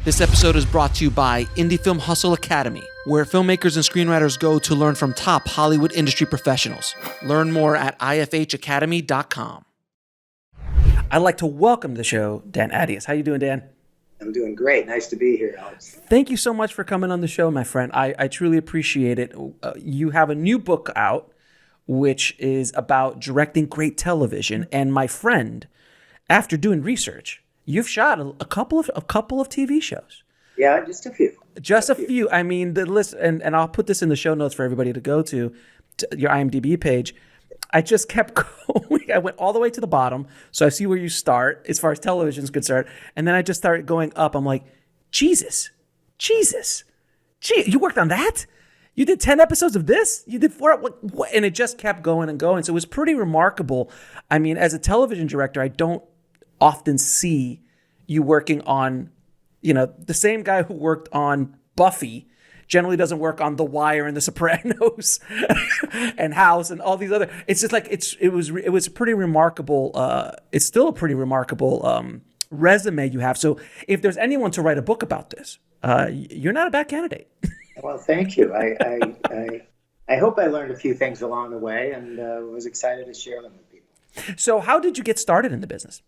This episode is brought to you by Indie Film Hustle Academy, where filmmakers and screenwriters go to learn from top Hollywood industry professionals. Learn more at ifhacademy.com. I'd like to welcome to the show Dan Attias. How you doing, Dan? I'm doing great. Nice to be here, Alex. Thank you so much for coming on the show, my friend. I truly appreciate it. You have a new book out, which is about directing great television. And my friend, after doing research, you've shot a couple of TV shows. Yeah, just a few. Just a few. I mean, the list, and I'll put this in the show notes for everybody to go to your IMDb page. I just kept going. I went all the way to the bottom, so I see where you start as far as television is concerned, and then I just started going up. I'm like, Jesus, you worked on that? You did 10 episodes of this? You did 4? What? And it just kept going and going. So it was pretty remarkable. I mean, as a television director, I don't often see you working on, the same guy who worked on Buffy generally doesn't work on The Wire and The Sopranos and House and all these other. It's just like it was pretty remarkable. It's still a pretty remarkable resume you have. So if there's anyone to write a book about this, you're not a bad candidate. Well, thank you. I hope I learned a few things along the way, and was excited to share them with people. So how did you get started in the business?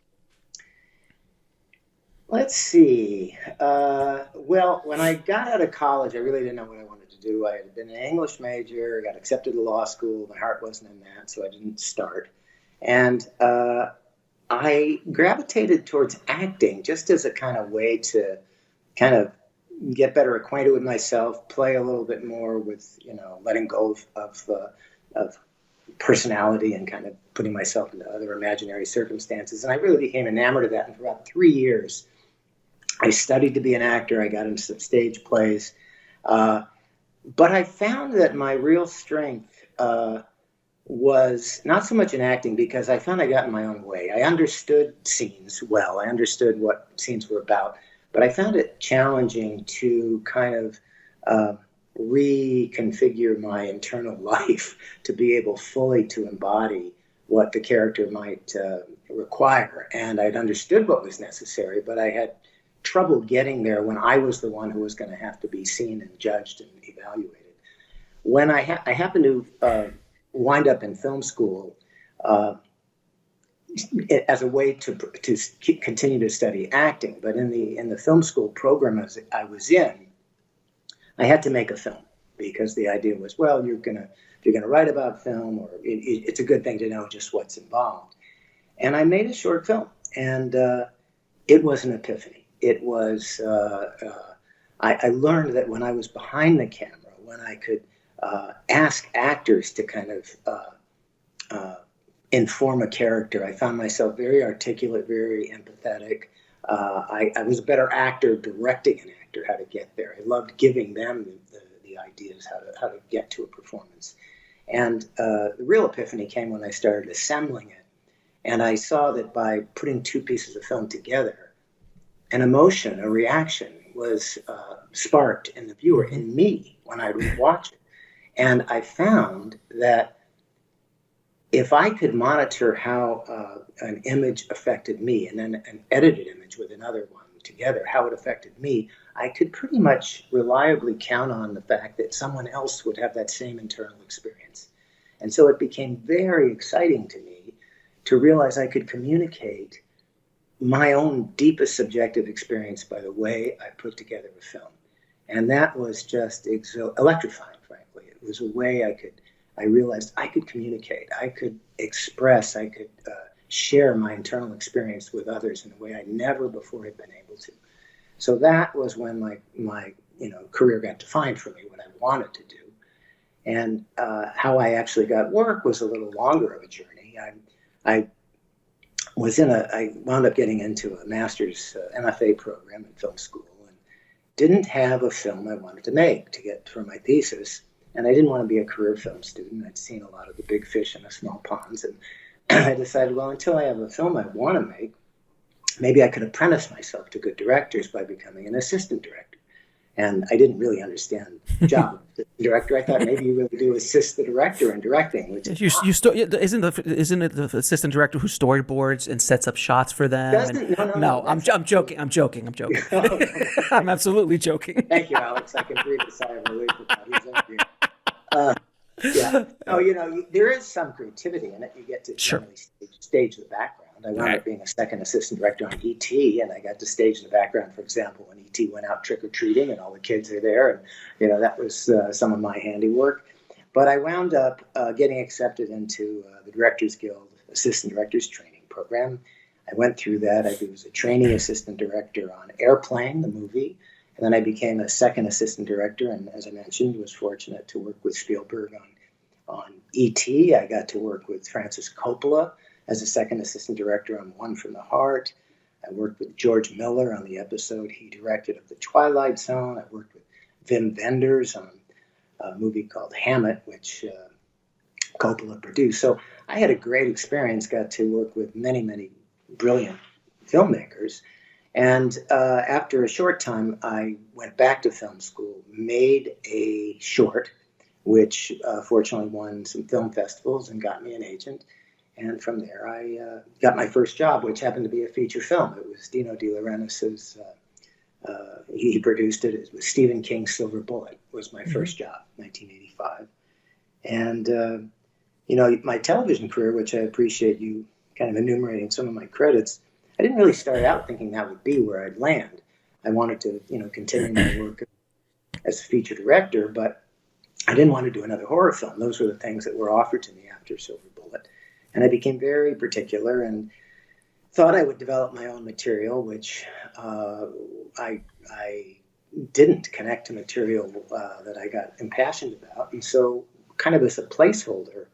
Let's see. Well, when I got out of college, I really didn't know what I wanted to do. I had been an English major, got accepted to law school. My heart wasn't in that, so I didn't start. And I gravitated towards acting just as a kind of way to kind of get better acquainted with myself, play a little bit more with, letting go of personality and kind of putting myself into other imaginary circumstances. And I really became enamored of that. And for about 3 years, I studied to be an actor. I got into some stage plays. But I found that my real strength was not so much in acting, because I found I got in my own way. I understood scenes well. I understood what scenes were about. But I found it challenging to kind of reconfigure my internal life to be able fully to embody what the character might require. And I'd understood what was necessary, but I had trouble getting there when I was the one who was going to have to be seen and judged and evaluated. When I happened to wind up in film school as a way to continue to study acting, but in the film school program I was in, I had to make a film, because the idea was, well, if you're gonna write about film, or it's a good thing to know just what's involved. And I made a short film, and it was an epiphany. It was, I learned that when I was behind the camera, when I could ask actors to kind of inform a character, I found myself very articulate, very empathetic. I was a better actor directing an actor how to get there. I loved giving them the ideas how to get to a performance. And the real epiphany came when I started assembling it. And I saw that by putting two pieces of film together, an emotion, a reaction was sparked in the viewer, in me, when I would watch it. And I found that if I could monitor how an image affected me, and then an edited image with another one together, how it affected me, I could pretty much reliably count on the fact that someone else would have that same internal experience. And so it became very exciting to me to realize I could communicate my own deepest subjective experience by the way I put together a film. And that was just electrifying, frankly. It was a way I realized I could communicate, I could express, I could share my internal experience with others in a way I never before had been able to. So that was when my career got defined for me, what I wanted to do. And how I actually got work was a little longer of a journey. I wound up getting into a master's MFA program in film school, and didn't have a film I wanted to make to get for my thesis. And I didn't want to be a career film student. I'd seen a lot of the big fish in the small ponds. And I decided, well, until I have a film I want to make, maybe I could apprentice myself to good directors by becoming an assistant director. And I didn't really understand the job of the director. I thought maybe you really do assist the director in directing, which is isn't it the assistant director who storyboards and sets up shots for them? doesn't. No. I'm joking. I'm absolutely joking. Thank you, Alex. I can breathe a sigh of relief about he's in here. Yeah. Oh, there is some creativity in it. You get to generally stage the background. I wound up being a second assistant director on E.T., and I got to stage the background, for example, when E.T. went out trick-or-treating and all the kids are there. And, that was some of my handiwork. But I wound up getting accepted into the Directors Guild Assistant Directors Training Program. I went through that. I was a trainee assistant director on Airplane, the movie. And then I became a second assistant director. And as I mentioned, was fortunate to work with Spielberg on E.T. I got to work with Francis Coppola as a second assistant director on One from the Heart. I worked with George Miller on the episode he directed of The Twilight Zone. I worked with Wim Wenders on a movie called Hammett, which Coppola produced. So I had a great experience, got to work with many, many brilliant filmmakers. And after a short time, I went back to film school, made a short, which fortunately won some film festivals and got me an agent. And from there, I got my first job, which happened to be a feature film. It was Dino De Laurentiis's, he produced it. It was Stephen King's Silver Bullet was my first job, 1985. And, my television career, which I appreciate you kind of enumerating some of my credits, I didn't really start out thinking that would be where I'd land. I wanted to, continue my work as a feature director, but I didn't want to do another horror film. Those were the things that were offered to me after Silver Bullet. And I became very particular and thought I would develop my own material, which I didn't connect to material that I got impassioned about. And so kind of as a placeholder,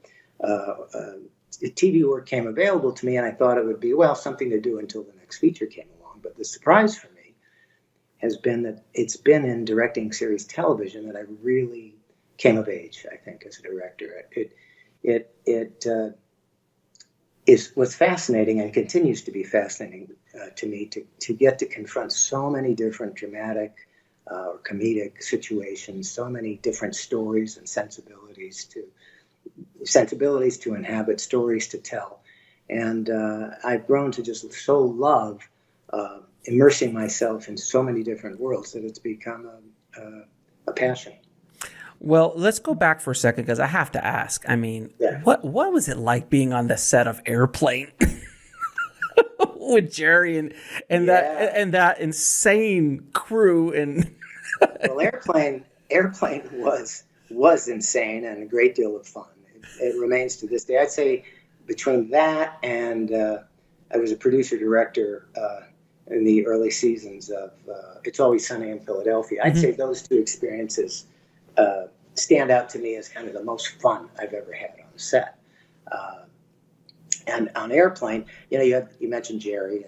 TV work came available to me, and I thought it would be, something to do until the next feature came along. But the surprise for me has been that it's been in directing series television that I really came of age, I think, as a director. It was fascinating and continues to be fascinating to me to get to confront so many different dramatic or comedic situations, so many different stories and sensibilities to inhabit, stories to tell. And I've grown to just so love immersing myself in so many different worlds that it's become a passion. Well, let's go back for a second because I have to ask. I mean, what was it like being on the set of Airplane with Jerry and that insane crew? And well, Airplane was insane and a great deal of fun. It remains to this day. I'd say between that and I was a producer director in the early seasons of It's Always Sunny in Philadelphia. I'd say those two experiences stand out to me as kind of the most fun I've ever had on the set. And on Airplane, you mentioned Jerry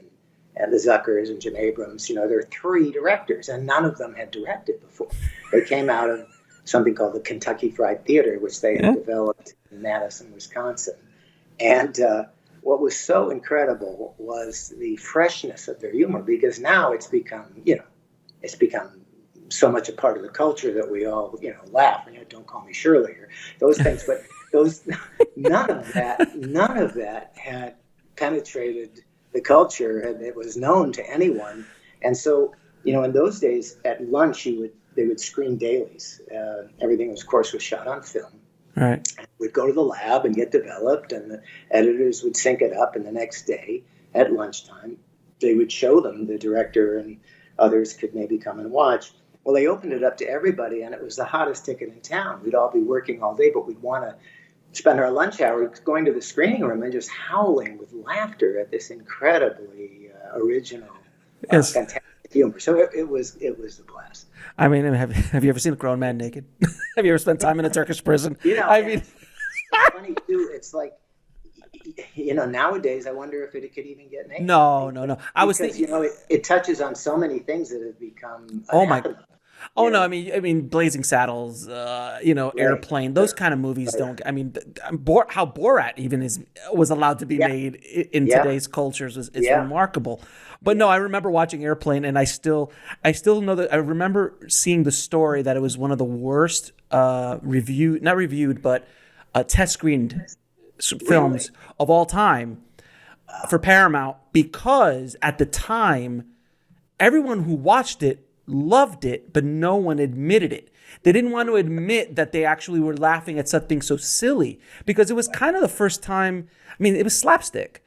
and the Zuckers and Jim Abrams. There are three directors, and none of them had directed before. They came out of something called the Kentucky Fried Theater, which they had developed in Madison, Wisconsin. And what was so incredible was the freshness of their humor, because now it's become so much a part of the culture that we all, laugh and don't call me Shirley or those things. But none of that had penetrated the culture, and it was known to anyone. And so, in those days at lunch, they would screen dailies. Everything, of course, was shot on film. Right. We'd go to the lab and get developed, and the editors would sync it up. And the next day at lunchtime, they would show them. The director and others could maybe come and watch. Well, they opened it up to everybody, and it was the hottest ticket in town. We'd all be working all day, but we'd want to spend our lunch hour going to the screening room and just howling with laughter at this incredibly original, fantastic humor. So it was a blast. I mean, have you ever seen a grown man naked? Have you ever spent time in a Turkish prison? I mean, it's funny too. It's like, nowadays I wonder if it could even get naked. No. I was thinking, it touches on so many things that have become. Oh my! Oh You no, know, I mean, Blazing Saddles, right, Airplane, those kind of movies right. don't. I mean, how Borat even was allowed to be Yeah, made in yeah, today's cultures is yeah, remarkable. But no, yeah. I remember watching Airplane, and I still know that I remember seeing the story that it was one of the worst not reviewed, but test screened Really? films of all time for Paramount because at the time everyone who watched it loved it, but no one admitted it. They didn't want to admit that they actually were laughing at something so silly because it was kind of the first time. I mean, it was slapstick.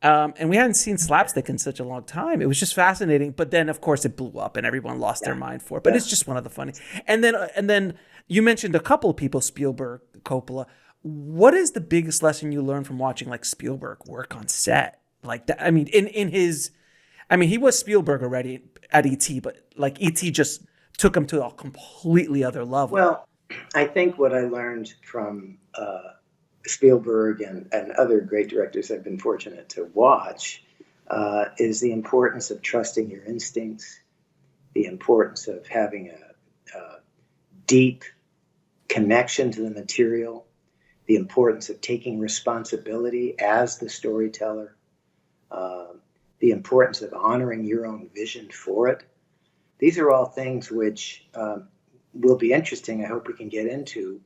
And we hadn't seen slapstick in such a long time. It was just fascinating. But then, of course, it blew up and everyone lost their Yeah, mind for it. But yeah. it's just one of the funny. And then you mentioned a couple of people, Spielberg, Coppola. What is the biggest lesson you learned from watching like Spielberg work on set? Like that. I mean, in his I mean, he was Spielberg already at ET, but like ET just took him to a completely other level. Well, I think what I learned from Spielberg and other great directors I've been fortunate to watch is the importance of trusting your instincts, the importance of having a deep connection to the material, the importance of taking responsibility as the storyteller, uh, the importance of honoring your own vision for it. These are all things which will be interesting. I hope we can get into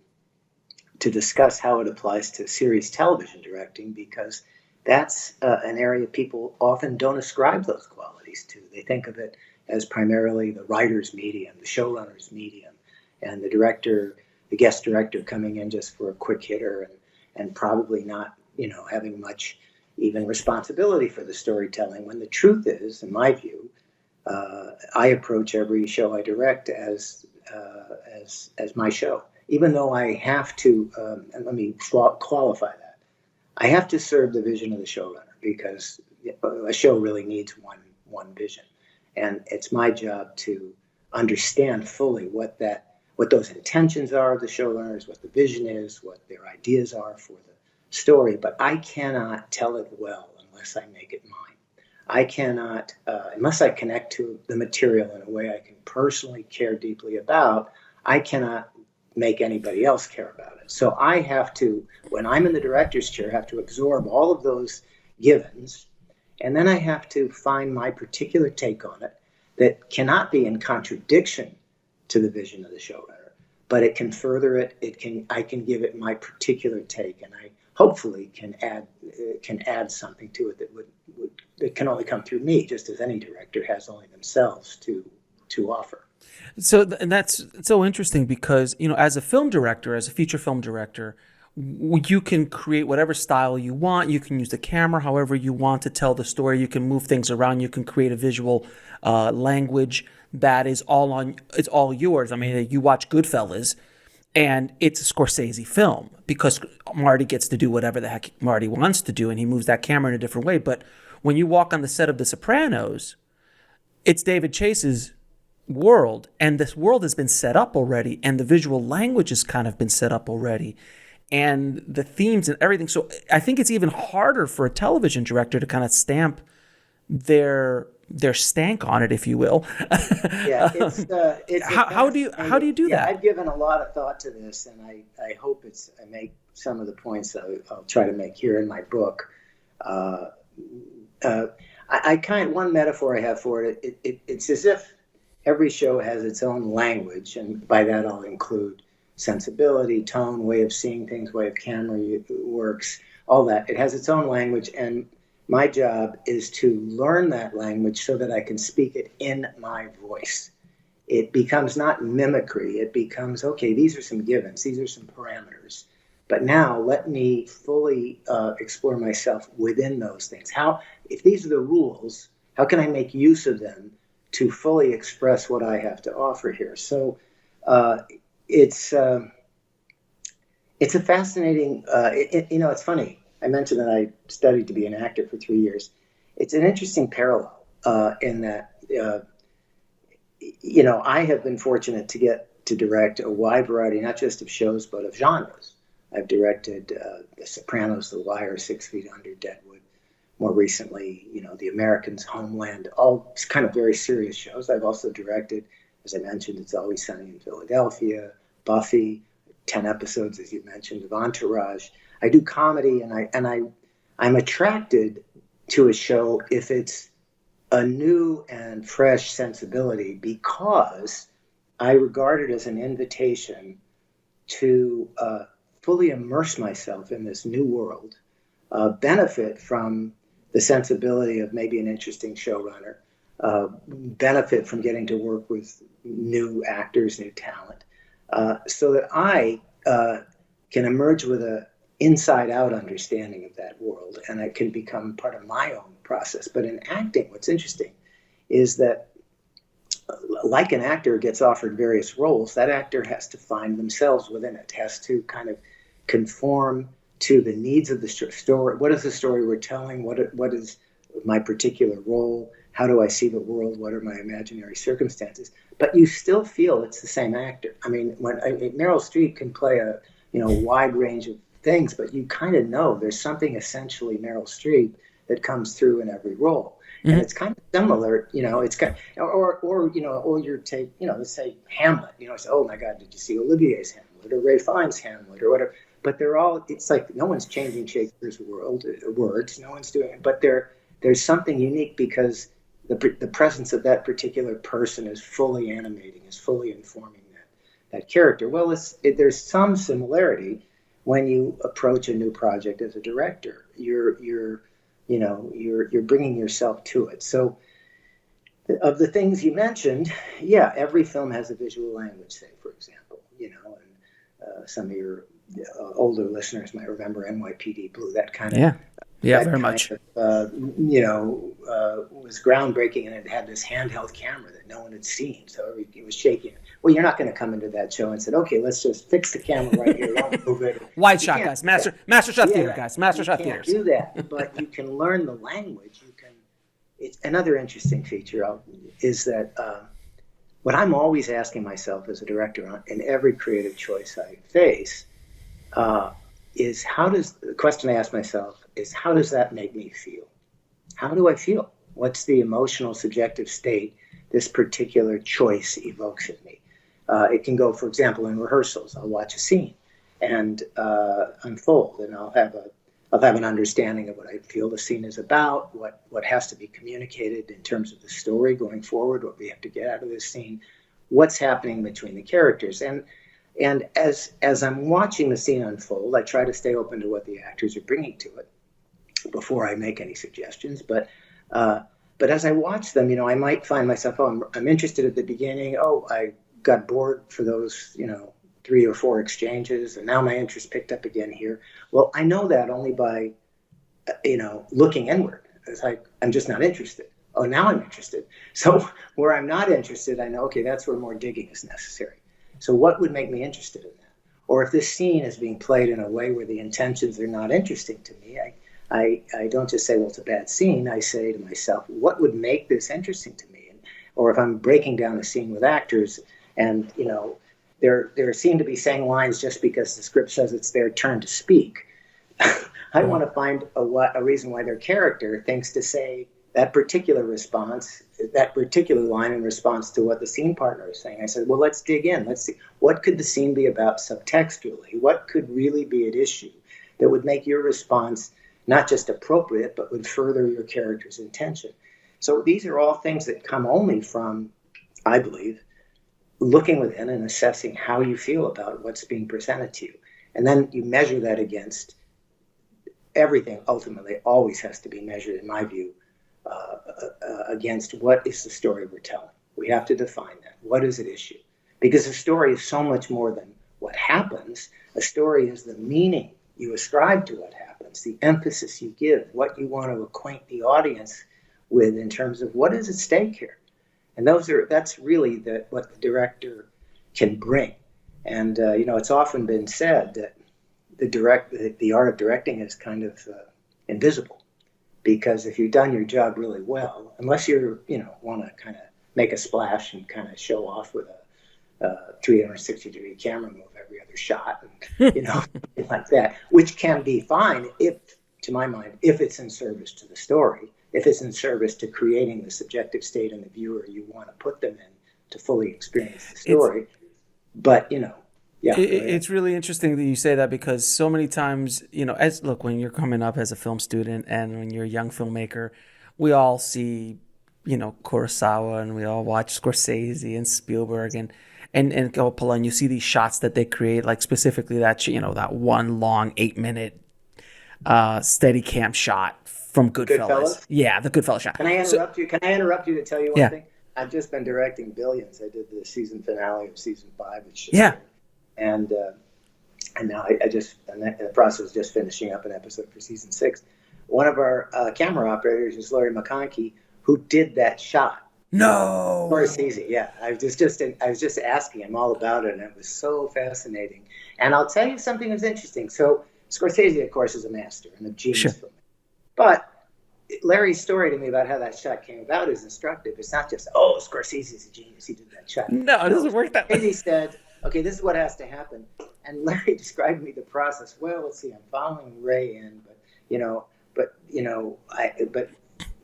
to discuss how it applies to series television directing because that's an area people often don't ascribe those qualities to. They think of it as primarily the writer's medium, the showrunner's medium, and the director, the guest director coming in just for a quick hitter and probably not, having much even responsibility for the storytelling. When the truth is, in my view, I approach every show I direct as my show, even though I have to. And let me qualify that. I have to serve the vision of the showrunner because a show really needs one vision, and it's my job to understand fully what those intentions are of the showrunners, what the vision is, what their ideas are for the story. But I cannot tell it well unless I make it mine. I cannot, unless I connect to the material in a way I can personally care deeply about, I cannot make anybody else care about it. So I have to, when I'm in the director's chair, have to absorb all of those givens, and then I have to find my particular take on it that cannot be in contradiction to the vision of the showrunner, but it can further it. I can give it my particular take, and I hopefully can add something to it that can only come through me, just as any director has only themselves to offer. So, and that's so interesting because, as a film director, as a feature film director, you can create whatever style you want. You can use the camera however you want to tell the story. You can move things around. You can create a visual language that is it's all yours. I mean, you watch Goodfellas and it's a Scorsese film because Marty gets to do whatever the heck Marty wants to do and he moves that camera in a different way. But when you walk on the set of The Sopranos, it's David Chase's world, and this world has been set up already, and the visual language has kind of been set up already, and the themes and everything. So I think it's even harder for a television director to kind of stamp their stank on it, if you will. Yeah, it's a how do you fascinating. do Yeah, that? I've given a lot of thought to this, and I hope I make some of the points I'll try to make here in my book. Uh, uh, one metaphor I have for it's as if every show has its own language, and by that I'll include sensibility, tone, way of seeing things, way of camera works, all that. It has its own language, and my job is to learn that language so that I can speak it in my voice. It becomes not mimicry. It becomes, okay, these are some givens, these are some parameters. But now let me fully explore myself within those things. If these are the rules, how can I make use of them to fully express what I have to offer here? So uh, it's a fascinating. It's funny. I mentioned that I studied to be an actor for 3 years. It's an interesting parallel in that I have been fortunate to get to direct a wide variety, not just of shows but of genres. I've directed The Sopranos, The Wire, 6 Feet Under, Deadwood. More recently, The Americans, Homeland, all kind of very serious shows. I've also directed As I mentioned, It's Always Sunny in Philadelphia, Buffy, 10 episodes, as you mentioned, of Entourage. I do comedy, and I'm attracted to a show if it's a new and fresh sensibility, because I regard it as an invitation to fully immerse myself in this new world, benefit from the sensibility of maybe an interesting showrunner, benefit from getting to work with new actors, new talent, so that I can emerge with a inside-out understanding of that world, and it can become part of my own process. But in acting, what's interesting is that, like an actor gets offered various roles, that actor has to find themselves within it, has to kind of conform to the needs of the story. What is the story we're telling? What is my particular role? How do I see the world? What are my imaginary circumstances? But you still feel it's the same actor. I mean, Meryl Streep can play a wide range of things, but you kind of know there's something essentially Meryl Streep that comes through in every role. Mm-hmm. And it's kind of similar, it's kind of, or you take, let's say Hamlet, say, oh my God, did you see Olivier's Hamlet or Ray Fiennes' Hamlet or whatever? But they're all, it's like no one's changing Shakespeare's words, no one's doing it, but there's something unique because the presence of that particular person is fully animating, is fully informing that character. Well, there's some similarity when you approach a new project as a director. You're bringing yourself to it. So, of the things you mentioned, yeah, every film has a visual language, say, for example, and some of your older listeners might remember NYPD Blue, that kind of. Yeah, very much. Was groundbreaking, and it had this handheld camera that no one had seen, so it was shaking. Well, you're not going to come into that show and say, "Okay, let's just fix the camera right here, don't move it." Wide shot, guys. Master shot theater, guys. Master shot theaters. You can't do that, but you can learn the language. It's another interesting feature is that what I'm always asking myself as a director in every creative choice I face is the question I ask myself is, how does that make me feel? How do I feel? What's the emotional, subjective state this particular choice evokes in me? It can go, for example, in rehearsals. I'll watch a scene and unfold, and I'll have an understanding of what I feel the scene is about, what has to be communicated in terms of the story going forward, what we have to get out of this scene, what's happening between the characters. And as I'm watching the scene unfold, I try to stay open to what the actors are bringing to it before I make any suggestions. But as I watch them, I might find myself, I'm interested at the beginning. Oh, I got bored for those, 3 or 4 exchanges, and now my interest picked up again here. Well, I know that only by, looking inward. It's like, I'm just not interested. Oh, now I'm interested. So where I'm not interested, I know, okay, that's where more digging is necessary. So what would make me interested in that? Or if this scene is being played in a way where the intentions are not interesting to me, I don't just say, well, it's a bad scene. I say to myself, what would make this interesting to me? Or if I'm breaking down a scene with actors and, they're seen to be saying lines just because the script says it's their turn to speak, I want to find a reason why their character thinks to say that particular response, that particular line in response to what the scene partner is saying. I said, well, let's dig in. Let's see, what could the scene be about subtextually? What could really be at issue that would make your response not just appropriate, but would further your character's intention? So these are all things that come only from, I believe, looking within and assessing how you feel about what's being presented to you. And then you measure that against everything. Ultimately always has to be measured, in my view, against what is the story we're telling. We have to define that. What is at issue? Because a story is so much more than what happens. A story is the meaning you ascribe to what happens, the emphasis you give, what you want to acquaint the audience with in terms of what is at stake here. And that's really what the director can bring. And it's often been said that the art of directing is kind of invisible. Because if you've done your job really well, unless you want to kind of make a splash and kind of show off with a 360-degree camera move every other shot, and something like that, which can be fine to my mind, if it's in service to the story, if it's in service to creating the subjective state in the viewer you want to put them in to fully experience the story. But, yeah. It's really interesting that you say that, because so many times, when you're coming up as a film student and when you're a young filmmaker, we all see, Kurosawa, and we all watch Scorsese and Spielberg and Coppola, and you see these shots that they create, like specifically that, that one long 8-minute steady cam shot from Goodfellas. Yeah, the Goodfellas shot. Can I interrupt you? Can I interrupt you to tell you one Yeah. thing? I've just been directing Billions. I did the season finale of season 5. And now I'm in the process of just finishing up an episode for season 6. One of our camera operators is Larry McConkie, who did that shot. No. Scorsese, yeah. I was just asking him all about it, and it was so fascinating. And I'll tell you something that's interesting. So Scorsese, of course, is a master and a genius filmmaker. But Larry's story to me about how that shot came about is instructive. It's not just, Scorsese's a genius, he did that shot. No, it doesn't work that way. He said, okay, this is what has to happen. And Larry described to me the process. Well, let's see, I'm following Ray in, but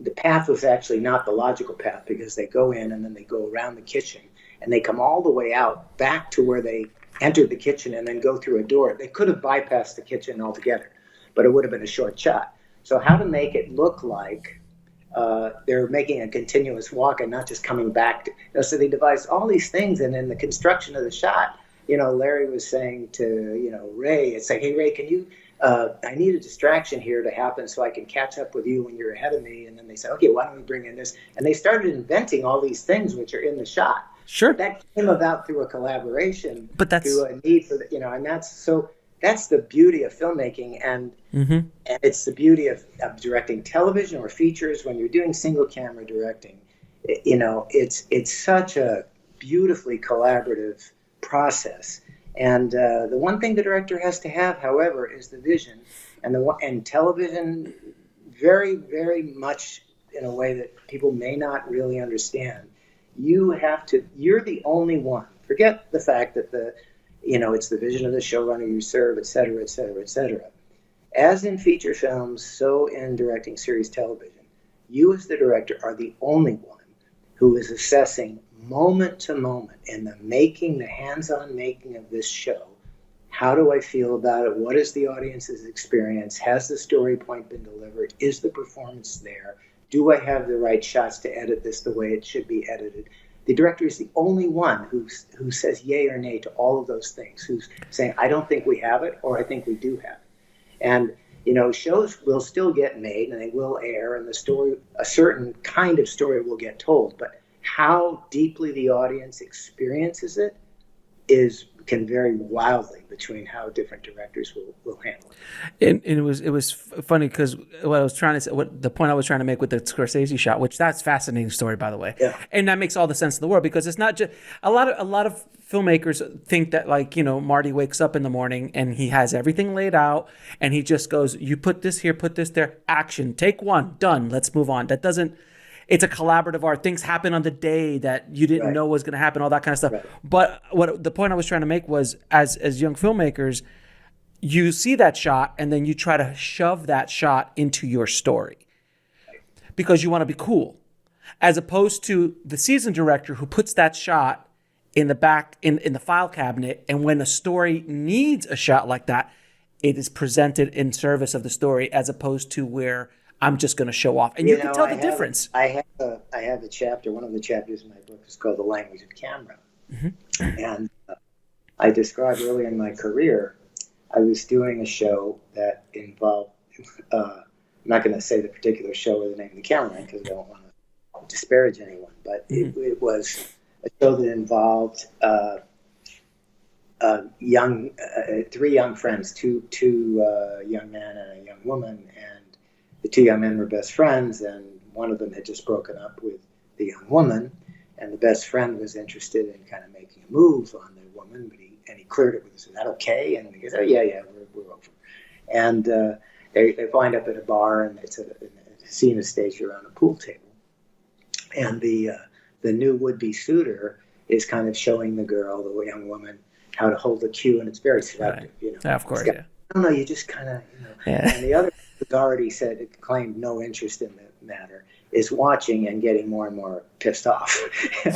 the path was actually not the logical path, because they go in and then they go around the kitchen and they come all the way out back to where they entered the kitchen and then go through a door. They could have bypassed the kitchen altogether, but it would have been a short shot. So how to make it look like they're making a continuous walk and not just coming back. So they devised all these things, and in the construction of the shot, Larry was saying to, Ray, it's like, hey, Ray, can you, I need a distraction here to happen so I can catch up with you when you're ahead of me. And then they said, okay, why don't we bring in this? And they started inventing all these things which are in the shot. Sure. That came about through a collaboration, but that's through a need for and that's the beauty of filmmaking, and it's the beauty of directing television or features. When you're doing single camera directing, it's such a beautifully collaborative process. And the one thing the director has to have, however, is the vision, and television very, very much in a way that people may not really understand. You're the only one. Forget the fact that it's the vision of the showrunner you serve, et cetera, et cetera, et cetera. As in feature films, so in directing series television, you as the director are the only one who is assessing moment to moment in the hands-on making of this show. How do I feel about it? What is the audience's experience? Has the story point been delivered? Is the performance there? Do I have the right shots to edit this the way it should be edited? The director is the only one who says yay or nay to all of those things, who's saying, I don't think we have it, or I think we do have it. And, shows will still get made and they will air, and a certain kind of story will get told. But how deeply the audience experiences it can vary wildly between how different directors will handle it. And it was funny, because what I was trying to say, the point I was trying to make with the Scorsese shot, which that's a fascinating story, by the way. Yeah. And that makes all the sense in the world, because it's not just a lot of filmmakers think that, like, Marty wakes up in the morning and he has everything laid out and he just goes, you put this here, put this there, action, take one, done, let's move on. That doesn't. It's a collaborative art. Things happen on the day that you didn't know was going to happen, all that kind of stuff. Right. But the point I was trying to make was, as young filmmakers, you see that shot and then you try to shove that shot into your story because you want to be cool, as opposed to the seasoned director who puts that shot in the back in the file cabinet, and when a story needs a shot like that, it is presented in service of the story, as opposed to where I'm just going to show off. And you can tell the difference. I have a chapter, one of the chapters in my book is called The Language of Camera. Mm-hmm. And I described early in my career, I was doing a show that involved, I'm not going to say the particular show or the name of the cameraman because I don't want to disparage anyone, but it was a show that involved three young friends, two young men and a young woman, and the two young men were best friends, and one of them had just broken up with the young woman, and the best friend was interested in kind of making a move on the woman, but he cleared it with us. Is that okay? And he goes, oh yeah, we're over. And they wind up at a bar, and it's a scene is staged around a pool table, and the new would-be suitor is kind of showing the girl, the young woman, how to hold the cue, and it's very seductive. Right. Yeah, of course. I don't know, you just kind of, Yeah. And the other who's already claimed no interest in the matter is watching and getting more and more pissed off.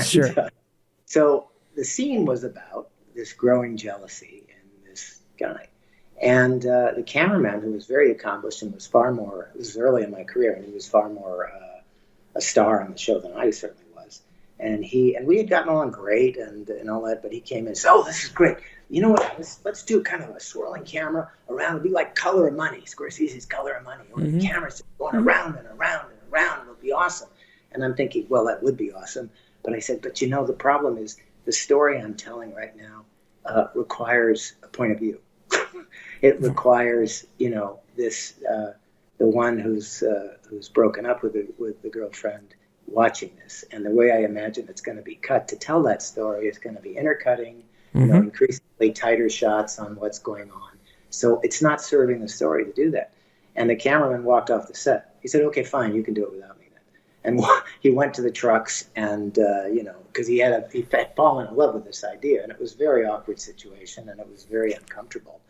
Sure. So the scene was about this growing jealousy in this guy. And the cameraman, who was very accomplished and was far more, this was early in my career, and he was far more a star on the show than I certainly was. And we had gotten along great and all that, but he came in and said, "Oh, this is great. You know what? Let's do kind of a swirling camera around. It'll be like Color of Money, Scorsese's Color of Money, where the camera's just going around and around and around. It'll be awesome." And I'm thinking, well, that would be awesome. But I said, but the problem is the story I'm telling right now requires a point of view. It requires, this the one who's broken up with the girlfriend watching this, and the way I imagine it's going to be cut to tell that story is going to be intercutting, increasingly tighter shots on what's going on. So it's not serving the story to do that. And the cameraman walked off the set. He said, "Okay, fine, you can do it without me then." And he went to the trucks, and because he had fallen in love with this idea, and it was a very awkward situation, and it was very uncomfortable.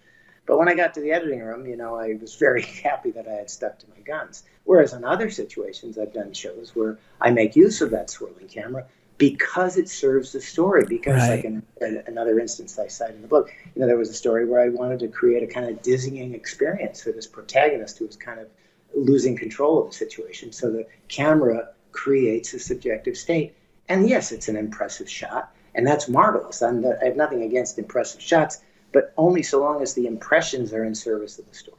But when I got to the editing room, I was very happy that I had stuck to my guns. Whereas in other situations, I've done shows where I make use of that swirling camera because it serves the story. Because, like in another instance I cite in the book, there was a story where I wanted to create a kind of dizzying experience for this protagonist who was kind of losing control of the situation. So the camera creates a subjective state. And yes, it's an impressive shot, and that's marvelous. I have nothing against impressive shots, but only so long as the impressions are in service of the story.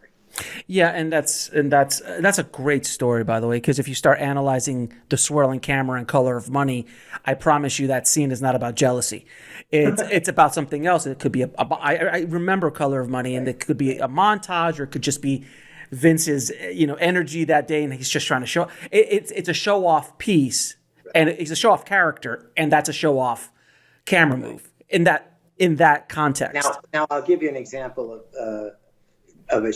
Yeah, and that's a great story, by the way, because if you start analyzing the swirling camera and Color of Money, I promise you that scene is not about jealousy. It's about something else. It could be I remember Color of Money, and it could be a montage, or it could just be Vince's energy that day, and he's just trying to show. It's a show off piece, and he's a show off character, and that's a show off camera move in that context. Now I'll give you an example of a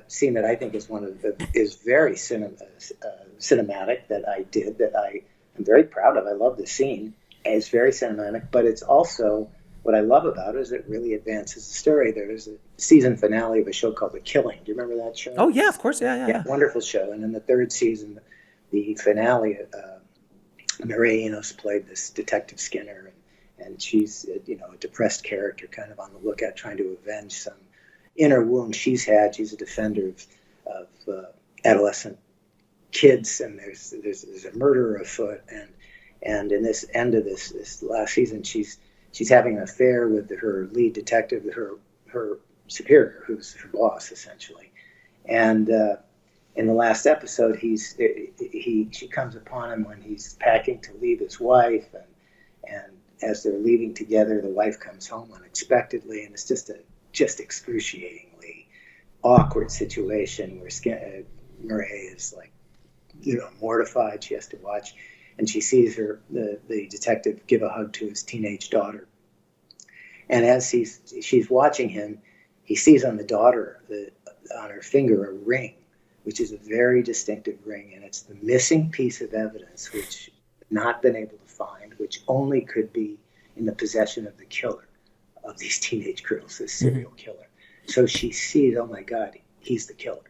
scene that I think is very cinematic that I did, that I am very proud of. I love the scene. It's very cinematic, but it's also, what I love about it is it really advances the story. There is a season finale of a show called The Killing. Do you remember that show? Oh yeah, of course, yeah. Wonderful show. And in the third season, the finale, Mary Enos played this Detective Skinner, and she's a depressed character, kind of on the lookout, trying to avenge some inner wound she's had. She's a defender of adolescent kids, and there's a murder afoot, and in this end of this last season, she's having an affair with her lead detective, her superior, who's her boss essentially, and in the last episode, she comes upon him when he's packing to leave his wife, and as they're leaving together, the wife comes home unexpectedly, and it's just excruciatingly awkward situation where Murray is like, mortified. She has to watch, and she sees the detective give a hug to his teenage daughter. And as she's watching him, he sees on the daughter, on her finger, a ring, which is a very distinctive ring, and it's the missing piece of evidence which not been able to find, which only could be in the possession of the killer of these teenage girls, this serial killer. So she sees, oh my God, he's the killer.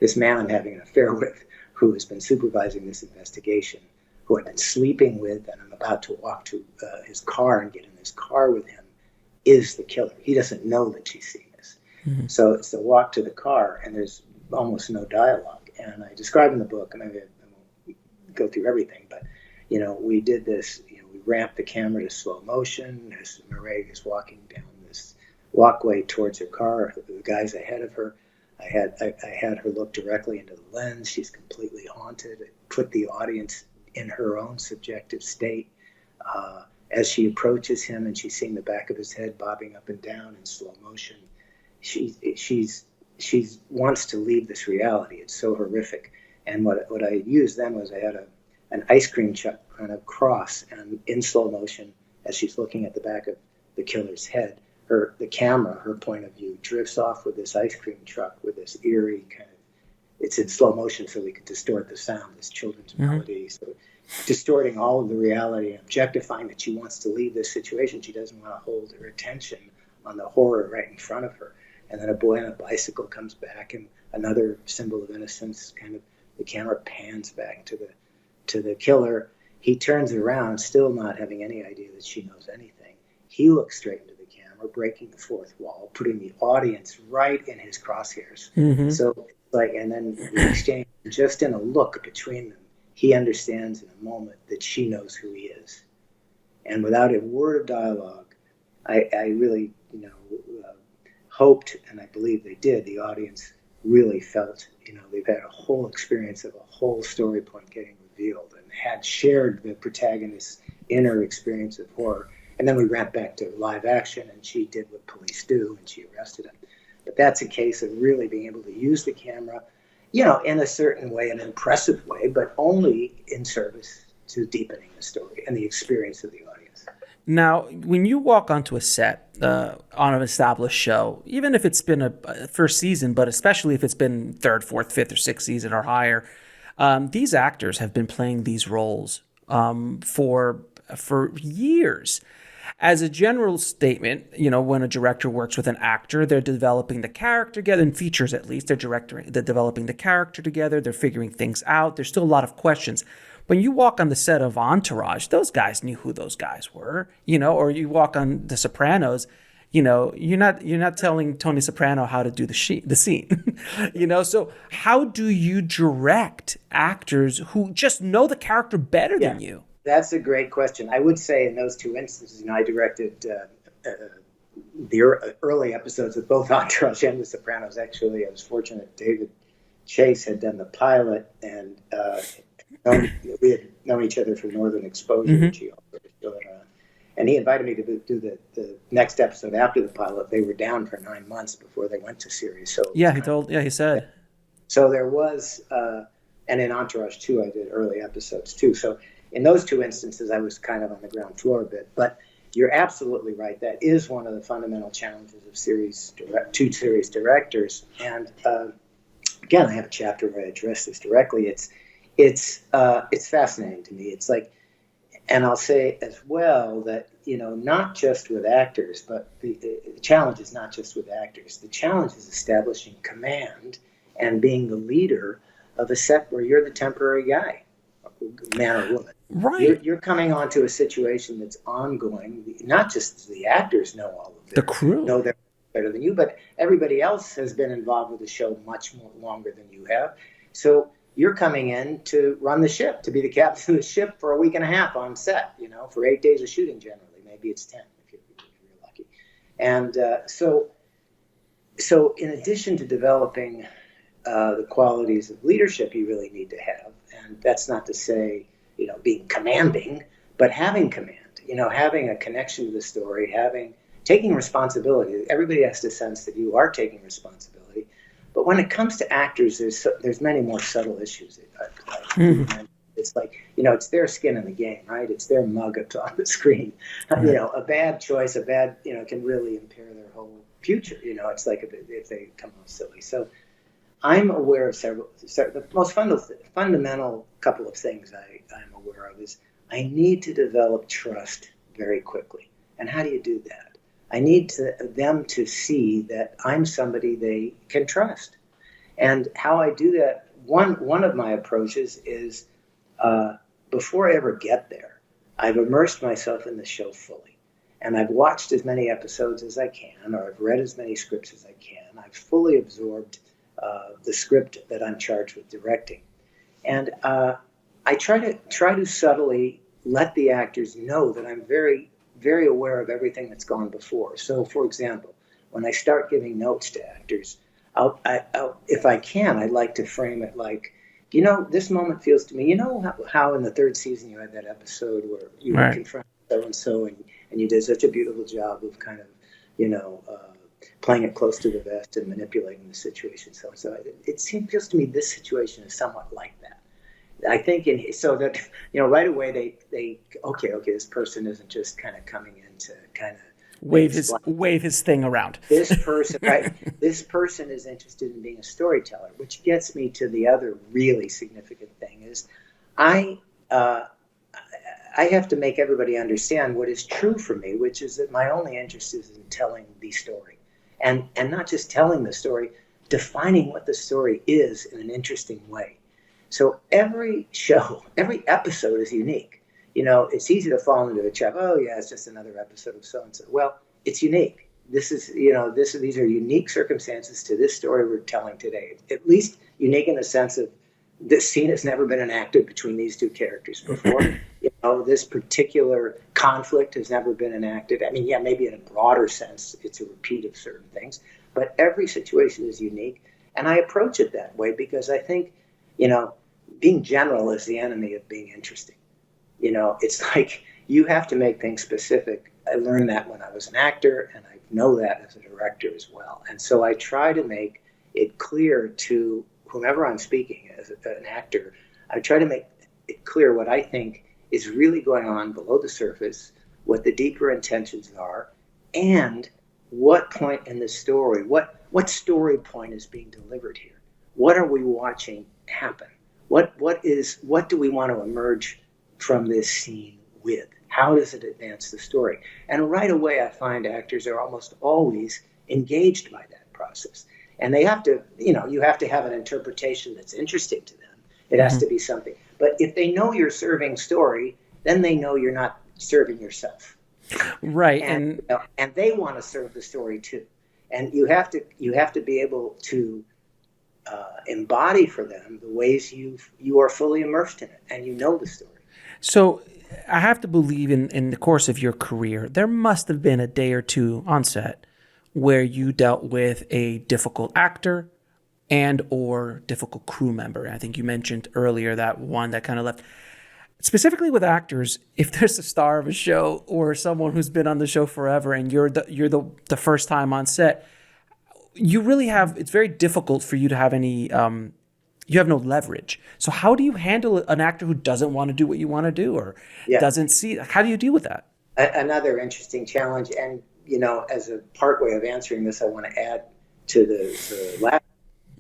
This man I'm having an affair with, who has been supervising this investigation, who I've been sleeping with, and I'm about to walk to his car and get in his car with him, is the killer. He doesn't know that she's seen this. Mm-hmm. So it's the walk to the car, and there's almost no dialogue. And I describe in the book, and I won't go through everything, but we did this. We ramped the camera to slow motion as Murray is walking down this walkway towards her car. The guy's ahead of her. I had her look directly into the lens. She's completely haunted. It put the audience in her own subjective state. As she approaches him and she's seeing the back of his head bobbing up and down in slow motion, she wants to leave this reality. It's so horrific. And what I used then was I had an ice cream truck kind of cross, and in slow motion, as she's looking at the back of the killer's head, the camera, her point of view, drifts off with this ice cream truck with this eerie kind of, it's in slow motion so we could distort the sound, this children's melody, so distorting all of the reality, objectifying that she wants to leave this situation. She doesn't want to hold her attention on the horror right in front of her. And then a boy on a bicycle comes back, and another symbol of innocence, kind of the camera pans back to the killer. he turns around, still not having any idea that she knows anything. He looks straight into the camera, breaking the fourth wall, putting the audience right in his crosshairs. Mm-hmm. So, and then the exchange, just in a look between them, he understands in a moment that she knows who he is. And without a word of dialogue, I really, hoped, and I believe they did, the audience really felt, they've had a whole experience of a whole story point getting revealed and had shared the protagonist's inner experience of horror. And then we went back to live action, and she did what police do, and she arrested him. But that's a case of really being able to use the camera, in a certain way, an impressive way, but only in service to deepening the story and the experience of the audience. Now, when you walk onto a set on an established show, even if it's been a first season, but especially if it's been third, fourth, fifth, or sixth season or higher, these actors have been playing these roles for years. As a general statement, when a director works with an actor, they're developing the character together, in features at least, they're developing the character together, they're figuring things out. There's still a lot of questions. When you walk on the set of Entourage, those guys knew who those guys were, or you walk on The Sopranos, you're not telling Tony Soprano how to do the scene, So how do you direct actors who just know the character better than you? That's a great question. I would say in those two instances, I directed the early episodes of both Entourage and The Sopranos. Actually, I was fortunate David Chase had done the pilot, and we had known each other from Northern Exposure, which he also still had on. And he invited me to do the next episode after the pilot. They were down for 9 months before they went to series. So he said. So there was, and in Entourage 2, I did early episodes too. So in those two instances, I was kind of on the ground floor a bit. But you're absolutely right. That is one of the fundamental challenges of two series directors. And again, I have a chapter where I address this directly. It's fascinating to me. It's like, and I'll say as well that, not just with actors, but the challenge is not just with actors. The challenge is establishing command and being the leader of a set where you're the temporary guy, man or woman. Right. You're coming onto a situation that's ongoing. Not just the actors know all of this. The crew. Know they're better than you, but everybody else has been involved with the show much more longer than you have. So you're coming in to run the ship, to be the captain of the ship for a week and a half on set, for 8 days of shooting generally. Maybe it's 10 if you're lucky. And so in addition to developing the qualities of leadership you really need to have, and that's not to say, being commanding, but having command, having a connection to the story, taking responsibility. Everybody has to sense that you are taking responsibility. But when it comes to actors, there's many more subtle issues. It's like, it's their skin in the game, right? It's their mug up on the screen. A bad choice, can really impair their whole future. It's like if they come off silly. So I'm aware of the most fundamental couple of things I'm aware of is I need to develop trust very quickly. And how do you do that? I need them to see that I'm somebody they can trust. And how I do that, one of my approaches is before I ever get there, I've immersed myself in the show fully. And I've watched as many episodes as I can, or I've read as many scripts as I can. I've fully absorbed the script that I'm charged with directing. And I try to subtly let the actors know that I'm very, very aware of everything that's gone before. So, for example, when I start giving notes to actors, I'll, if I can, I'd like to frame it like, this moment feels to me, how in the third season you had that episode where you were confronting so-and-so and you did such a beautiful job of kind of, playing it close to the vest and manipulating the situation. So it feels to me this situation is somewhat like that. I think so that, right away they okay, this person isn't just kind of coming in to kind of wave his thing around. This person, right? This person is interested in being a storyteller, which gets me to the other really significant thing is I have to make everybody understand what is true for me, which is that my only interest is in telling the story. And not just telling the story, defining what the story is in an interesting way. So every show, every episode is unique. it's easy to fall into a trap. Oh yeah, it's just another episode of so and so. Well, it's unique. This is, these are unique circumstances to this story we're telling today. At least unique in the sense of this scene has never been enacted between these two characters before. This particular conflict has never been enacted. I mean, yeah, maybe in a broader sense, it's a repeat of certain things, but every situation is unique. And I approach it that way because I think, being general is the enemy of being interesting. It's like you have to make things specific. I learned that when I was an actor, and I know that as a director as well. And so I try to make it clear to whomever I'm speaking as an actor. I try to make it clear what I think is really going on below the surface, what the deeper intentions are, and what point in the story, what story point is being delivered here. What are we watching happen? What do we want to emerge from this scene with? How does it advance the story? And right away, I find actors are almost always engaged by that process. And they have to, you have to have an interpretation that's interesting to them. It has to be something. But if they know you're serving story, then they know you're not serving yourself. Right. And they want to serve the story too. And you have to be able to embody for them the ways you are fully immersed in it and you know the story. So I have to believe in the course of your career, there must have been a day or two on set where you dealt with a difficult actor and or difficult crew member. I think you mentioned earlier that one that kind of left. Specifically with actors, if there's a star of a show or someone who's been on the show forever and you're the first time on set, you really have, it's very difficult for you to have any, you have no leverage. So how do you handle an actor who doesn't want to do what you want to do or doesn't see, how do you deal with that? Another interesting challenge. And, as a part way of answering this, I want to add to the last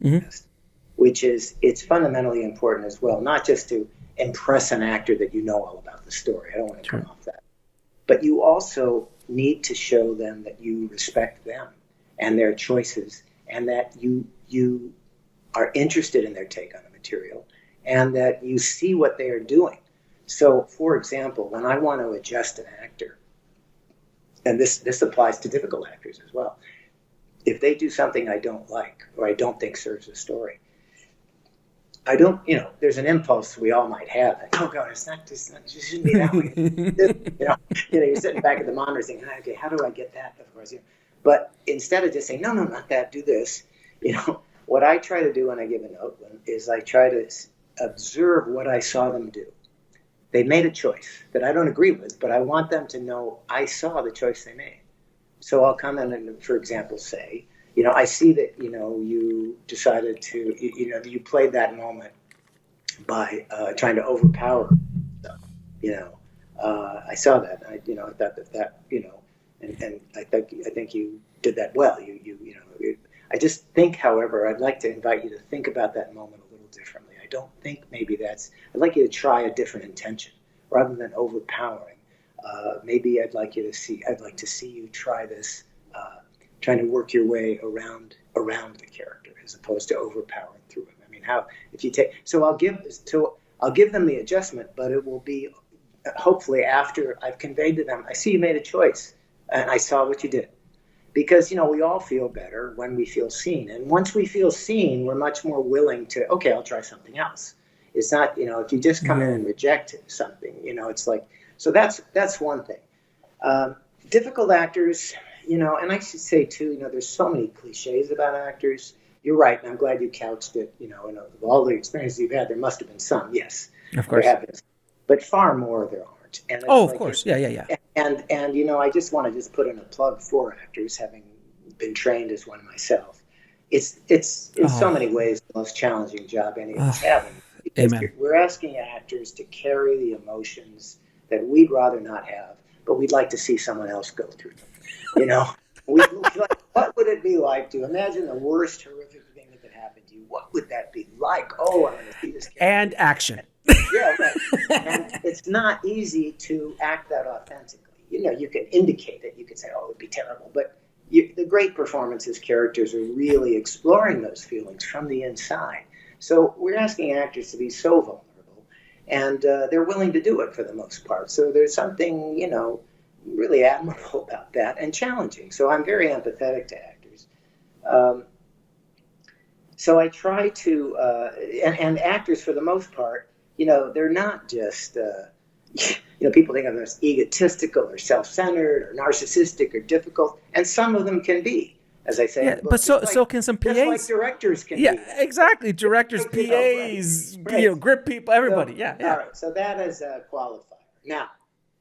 test, which is it's fundamentally important as well, not just to impress an actor that you know all about the story. I don't want to come off that. But you also need to show them that you respect them and their choices and that you are interested in their take on the material and that you see what they are doing. So, for example, when I want to adjust an actor, and this applies to difficult actors as well, if they do something I don't like or I don't think serves the story, I don't, there's an impulse we all might have. Like, oh God, it shouldn't be that way. You're sitting back at the monitor thinking, okay, how do I get that? Of course, But instead of just saying, no, not that, do this, what I try to do when I give a note is I try to observe what I saw them do. They made a choice that I don't agree with, but I want them to know I saw the choice they made. So I'll come in and, for example, say, I see that, you decided to, you played that moment by trying to overpower stuff. I saw that. I thought that, and I think you did that well. I just think, however, I'd like to invite you to think about that moment a little differently. I don't think maybe I'd like you to try a different intention rather than overpowering. Maybe I'd like to see you try this, trying to work your way around the character as opposed to overpowering through him. I mean, I'll give them the adjustment, but it will be hopefully after I've conveyed to them, I see you made a choice and I saw what you did. Because, we all feel better when we feel seen. And once we feel seen, we're much more willing to, okay, I'll try something else. It's not, if you just come in and reject something, it's like, so that's one thing. Difficult actors, and I should say too, there's so many cliches about actors. You're right, and I'm glad you couched it, and of all the experiences you've had, there must have been some, yes. Of course. There have been, but far more there aren't. And of course, yeah. And I just want to put in a plug for actors, having been trained as one myself. It's in so many ways the most challenging job any of us have. Amen. We're asking actors to carry the emotions that we'd rather not have, but we'd like to see someone else go through them. What would it be like to imagine the worst horrific thing that could happen to you? What would that be like? Oh, I'm going to see this character. And action. Yeah, right. And it's not easy to act that authentically. You can indicate it. You can say, oh, it would be terrible. But the great performances characters are really exploring those feelings from the inside. So we're asking actors to be so vulnerable and they're willing to do it for the most part. So there's something, really admirable about that and challenging. So I'm very empathetic to actors. So I try to, and actors for the most part, they're not just, people think of them as egotistical or self-centered or narcissistic or difficult, and some of them can be, as I say. Yeah, but so can some PAs. Just like directors can be. Yeah, exactly. Directors, PAs, right. grip people, everybody. So, yeah. All right. So that is a qualifier. Now,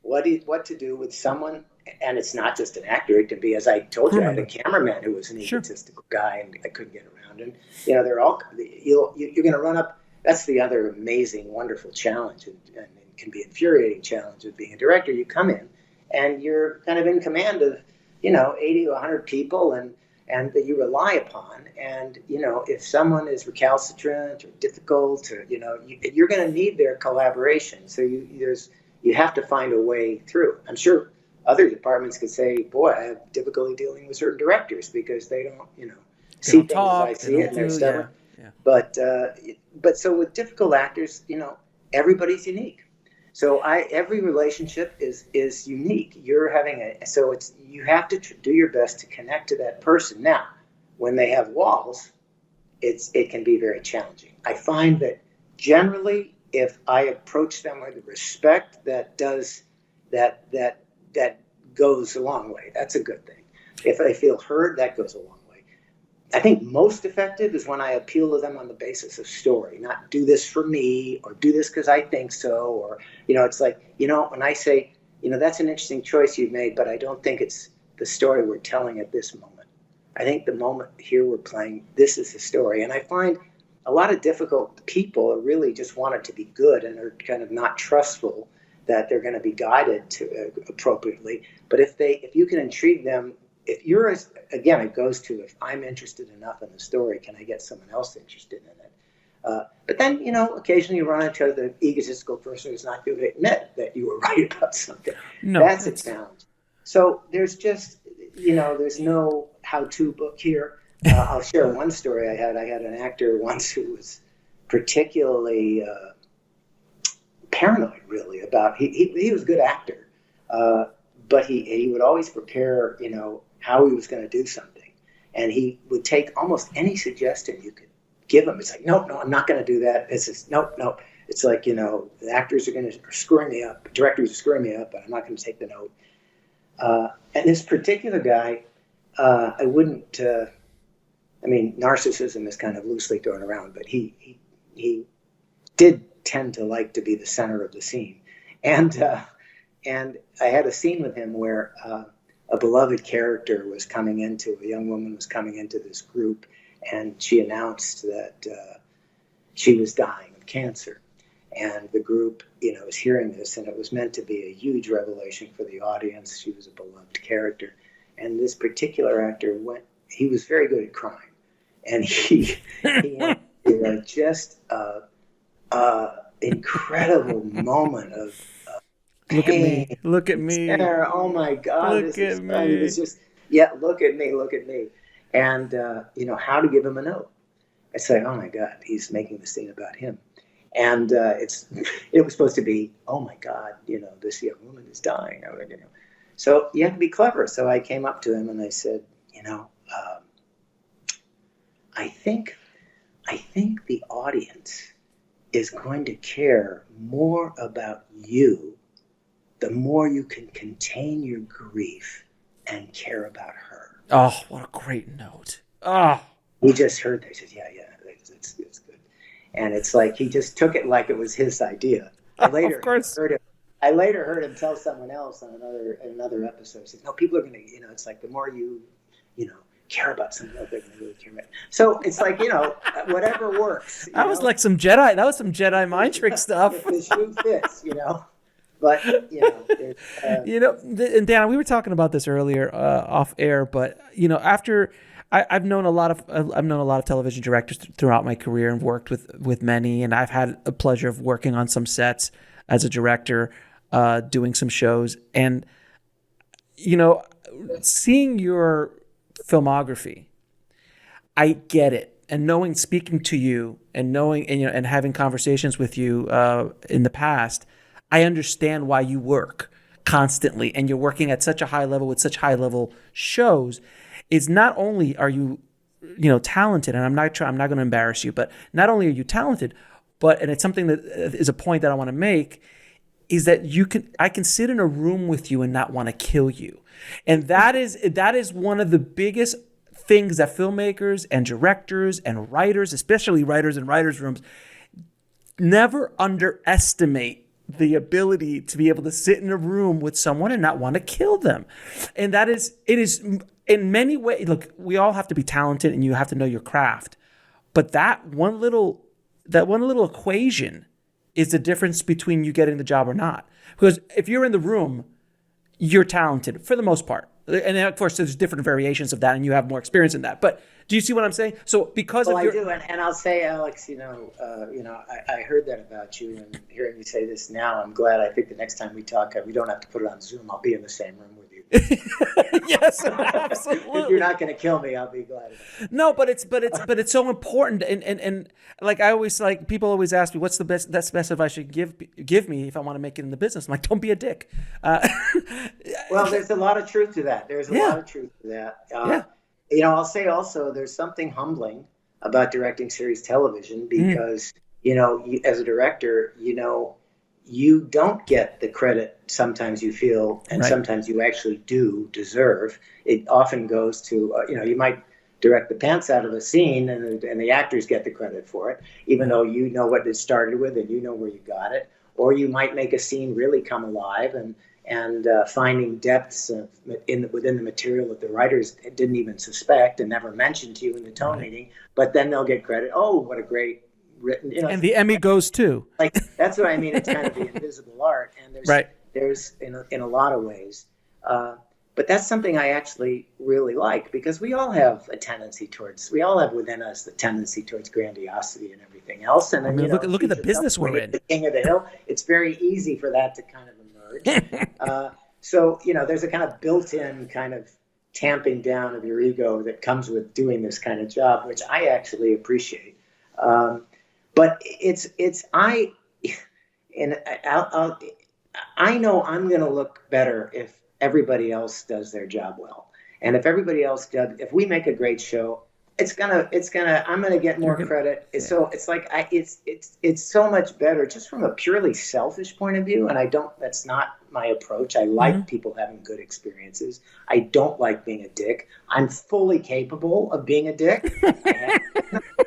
what to do with someone, and it's not just an actor. It can be, as I told you, I had a cameraman who was an egotistical guy, and I couldn't get around. And they're all you're going to run up. That's the other amazing, wonderful challenge, and it can be infuriating challenge of being a director. You come in, and you're kind of in command of 80 to 100 people, and that you rely upon. And if someone is recalcitrant or difficult, or you're going to need their collaboration. So you have to find a way through. I'm sure other departments could say, boy, I have difficulty dealing with certain directors because they don't, see things as I see it, and they're stubborn. Yeah. But so with difficult actors, everybody's unique. So every relationship is unique. You're having you have to do your best to connect to that person. Now, when they have walls, it can be very challenging. I find that generally, if I approach them with respect, that goes a long way. That's a good thing. If I feel heard, that goes a long way. I think most effective is when I appeal to them on the basis of story, not do this for me or do this because I think so, or it's like when I say that's an interesting choice you've made, but I don't think it's the story we're telling at this moment. I think the moment here we're playing, this is the story, and I find a lot of difficult people really just want it to be good and are kind of not trustful that they're going to be guided to appropriately. But if you can intrigue them, if you're again, it goes to if I'm interested enough in the story, can I get someone else interested in it? But then occasionally you run into the egotistical person who's not going to admit that you were right about something. No, that's a challenge. So there's just there's no how-to book here. I'll share one story I had. I had an actor once who was particularly paranoid, really, about he was a good actor, but he would always prepare, how he was going to do something, and he would take almost any suggestion you could give him. It's like, no, I'm not going to do that. It's just, no. It's like, the actors are screwing me up, directors are screwing me up, but I'm not going to take the note. And this particular guy, I wouldn't. Narcissism is kind of loosely thrown around, but he did tend to like to be the center of the scene. And I had a scene with him where a beloved character a young woman was coming into this group, and she announced that she was dying of cancer. And the group, was hearing this, and it was meant to be a huge revelation for the audience. She was a beloved character. And this particular actor he was very good at crime. And he went to just incredible moment of pain. Look at me. Oh my God. Look at me. It was just, look at me. And, how to give him a note. I say, oh my God, he's making the scene about him. And it was supposed to be, oh my God, this young woman is dying. So you have to be clever. So I came up to him and I said, I think the audience is going to care more about you the more you can contain your grief and care about her. Oh, what a great note. Oh. He just heard that. He says, yeah, it's good. And it's like he just took it like it was his idea. I later heard him tell someone else on another episode. He said, no, people are going to, it's like the more you care about someone else, they're going to really care about. So it's like, whatever works. That was like some Jedi mind trick stuff. If the shoe fits, But, and Dan, we were talking about this earlier off air, but, after I've known a lot of television directors throughout my career and worked with many, and I've had a pleasure of working on some sets as a director, doing some shows, and seeing your filmography, I get it, and knowing, speaking to you, and knowing, and, and having conversations with you in the past, I understand why you work constantly, and you're working at such a high level with such high level shows. Is not only are you, talented, and I'm not going to embarrass you, but not only are you talented, but, and it's something that is a point that I want to make, is that I can sit in a room with you and not want to kill you. And that is one of the biggest things that filmmakers and directors and writers, especially writers in writers' rooms, never underestimate the ability to be able to sit in a room with someone and not want to kill them. And it is in many ways, look, we all have to be talented and you have to know your craft. But that one little equation is the difference between you getting the job or not. Because if you're in the room, you're talented for the most part. And of course, there's different variations of that, and you have more experience in that. But do you see what I'm saying? So because I do, and I'll say, Alex, I heard that about you, and hearing you say this now, I'm glad. I think the next time we talk, we don't have to put it on Zoom. I'll be in the same room with you. Yes, absolutely. If you're not going to kill me, I'll be glad. No, but it's so important, and like I always people always ask me, what's the best advice you give me if I want to make it in the business? I'm like, don't be a dick. Well, there's a lot of truth to that. There's a lot of truth to that. I'll say also there's something humbling about directing series television because, as a director, you don't get the credit sometimes you feel, and sometimes you actually do deserve. It often goes to, you might direct the pants out of a scene and the actors get the credit for it, even though you know what it started with and you know where you got it. Or you might make a scene really come alive and finding depths within the material that the writers didn't even suspect and never mentioned to you in the tone meeting, but then they'll get credit. Oh, what a great written, and the Emmy goes too. Like, that's what I mean. It's kind of the invisible art, and there's in a lot of ways. But that's something I actually really like, because we all have we all have within us the tendency towards grandiosity and everything else. And then, look at the business we're in. The king of the hill. It's very easy for that to kind of emerge. So, there's a kind of built-in kind of tamping down of your ego that comes with doing this kind of job, which I actually appreciate. But I know I'm going to look better if everybody else does their job well. And if everybody else does, if we make a great show, I'm gonna get more credit. So it's like it's so much better just from a purely selfish point of view. And that's not my approach. I like people having good experiences. I don't like being a dick. I'm fully capable of being a dick.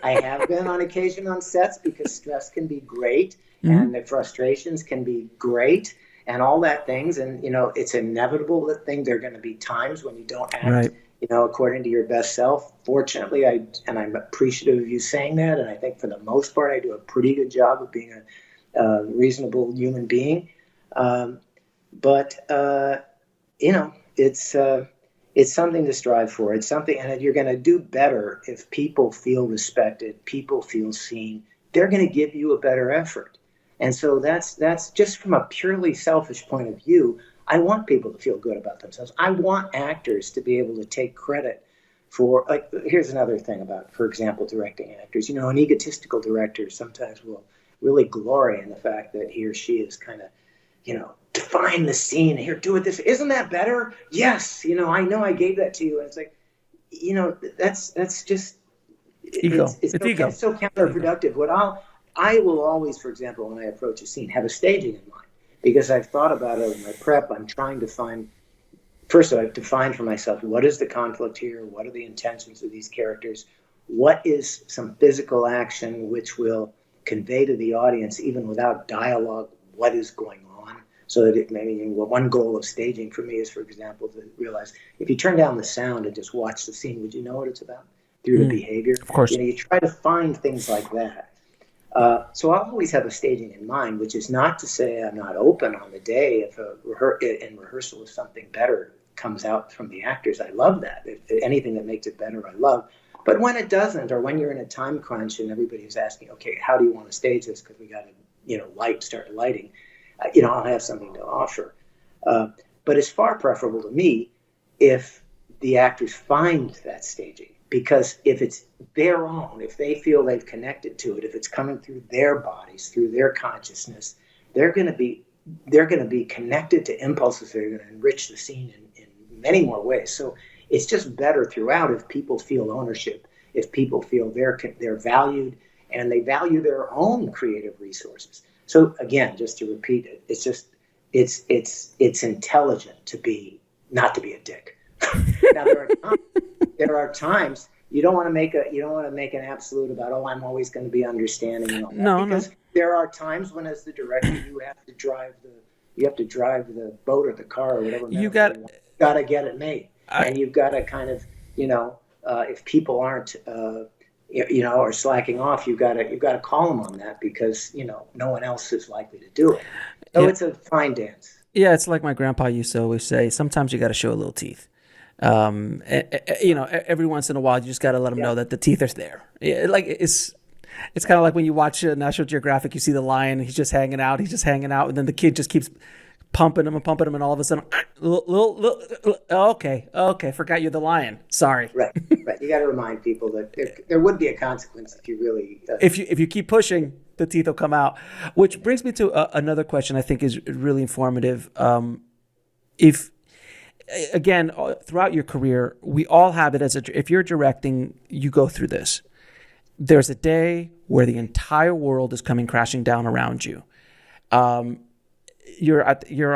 I have been on occasion on sets because stress can be great and the frustrations can be great and all that things. And, it's inevitable that there are going to be times when you don't act, according to your best self. Fortunately, I'm appreciative of you saying that. And I think for the most part, I do a pretty good job of being a reasonable human being. But it's something to strive for. It's something, and you're going to do better if people feel respected, people feel seen. They're going to give you a better effort. And so that's just from a purely selfish point of view. I want people to feel good about themselves. I want actors to be able to take credit for, here's another thing about, for example, directing actors. An egotistical director sometimes will really glory in the fact that he or she is kind of, define the scene. Here, do it this. Isn't that better? Yes. I know I gave that to you. And it's like, that's just ego. It's so counterproductive. I will always, for example, when I approach a scene, have a staging in mind, because I've thought about it in my prep. I'm trying to find, first I've defined for myself, what is the conflict here? What are the intentions of these characters? What is some physical action which will convey to the audience, even without dialogue, what is going on? So that one goal of staging for me is, for example, to realize if you turn down the sound and just watch the scene, would you know what it's about through the behavior? Of course. You try to find things like that. So I'll always have a staging in mind, which is not to say I'm not open on the day if in rehearsal if something better comes out from the actors. I love that. If anything that makes it better, I love. But when it doesn't, or when you're in a time crunch and everybody's asking, okay, how do you want to stage this? Because we got to, start lighting. I'll have something to offer. But it's far preferable to me if the actors find that staging. because if it's their own, if they feel they've connected to it, if it's coming through their bodies, through their consciousness, they're going to be connected to impulses that are going to enrich the scene in many more ways. So it's just better throughout if people feel ownership, if people feel they're valued and they value their own creative resources. So again, just to repeat it, it's just it's intelligent to be not to be a dick. Now there are times you don't want to make an absolute about, oh, I'm always going to be understanding and all that, because there are times when, as the director, you have to drive the boat or the car or whatever. You got to get it made, and you've got to kind of, if people aren't are slacking off, you've got to call them on that, because no one else is likely to do it. So it's a fine dance. Yeah, it's like my grandpa used to always say, sometimes you got to show a little teeth. Every once in a while, you just got to let them know that the teeth are there. Like it's kind of like when you watch National Geographic, you see the lion, he's just hanging out, and then the kid just keeps pumping him, and all of a sudden, okay, forgot you're the lion. Sorry. Right. You got to remind people that there would be a consequence if you really if you keep pushing, the teeth will come out. Which brings me to another question I think is really informative. Again, throughout your career, we all have it if you're directing, you go through this. There's a day where the entire world is coming crashing down around you. You're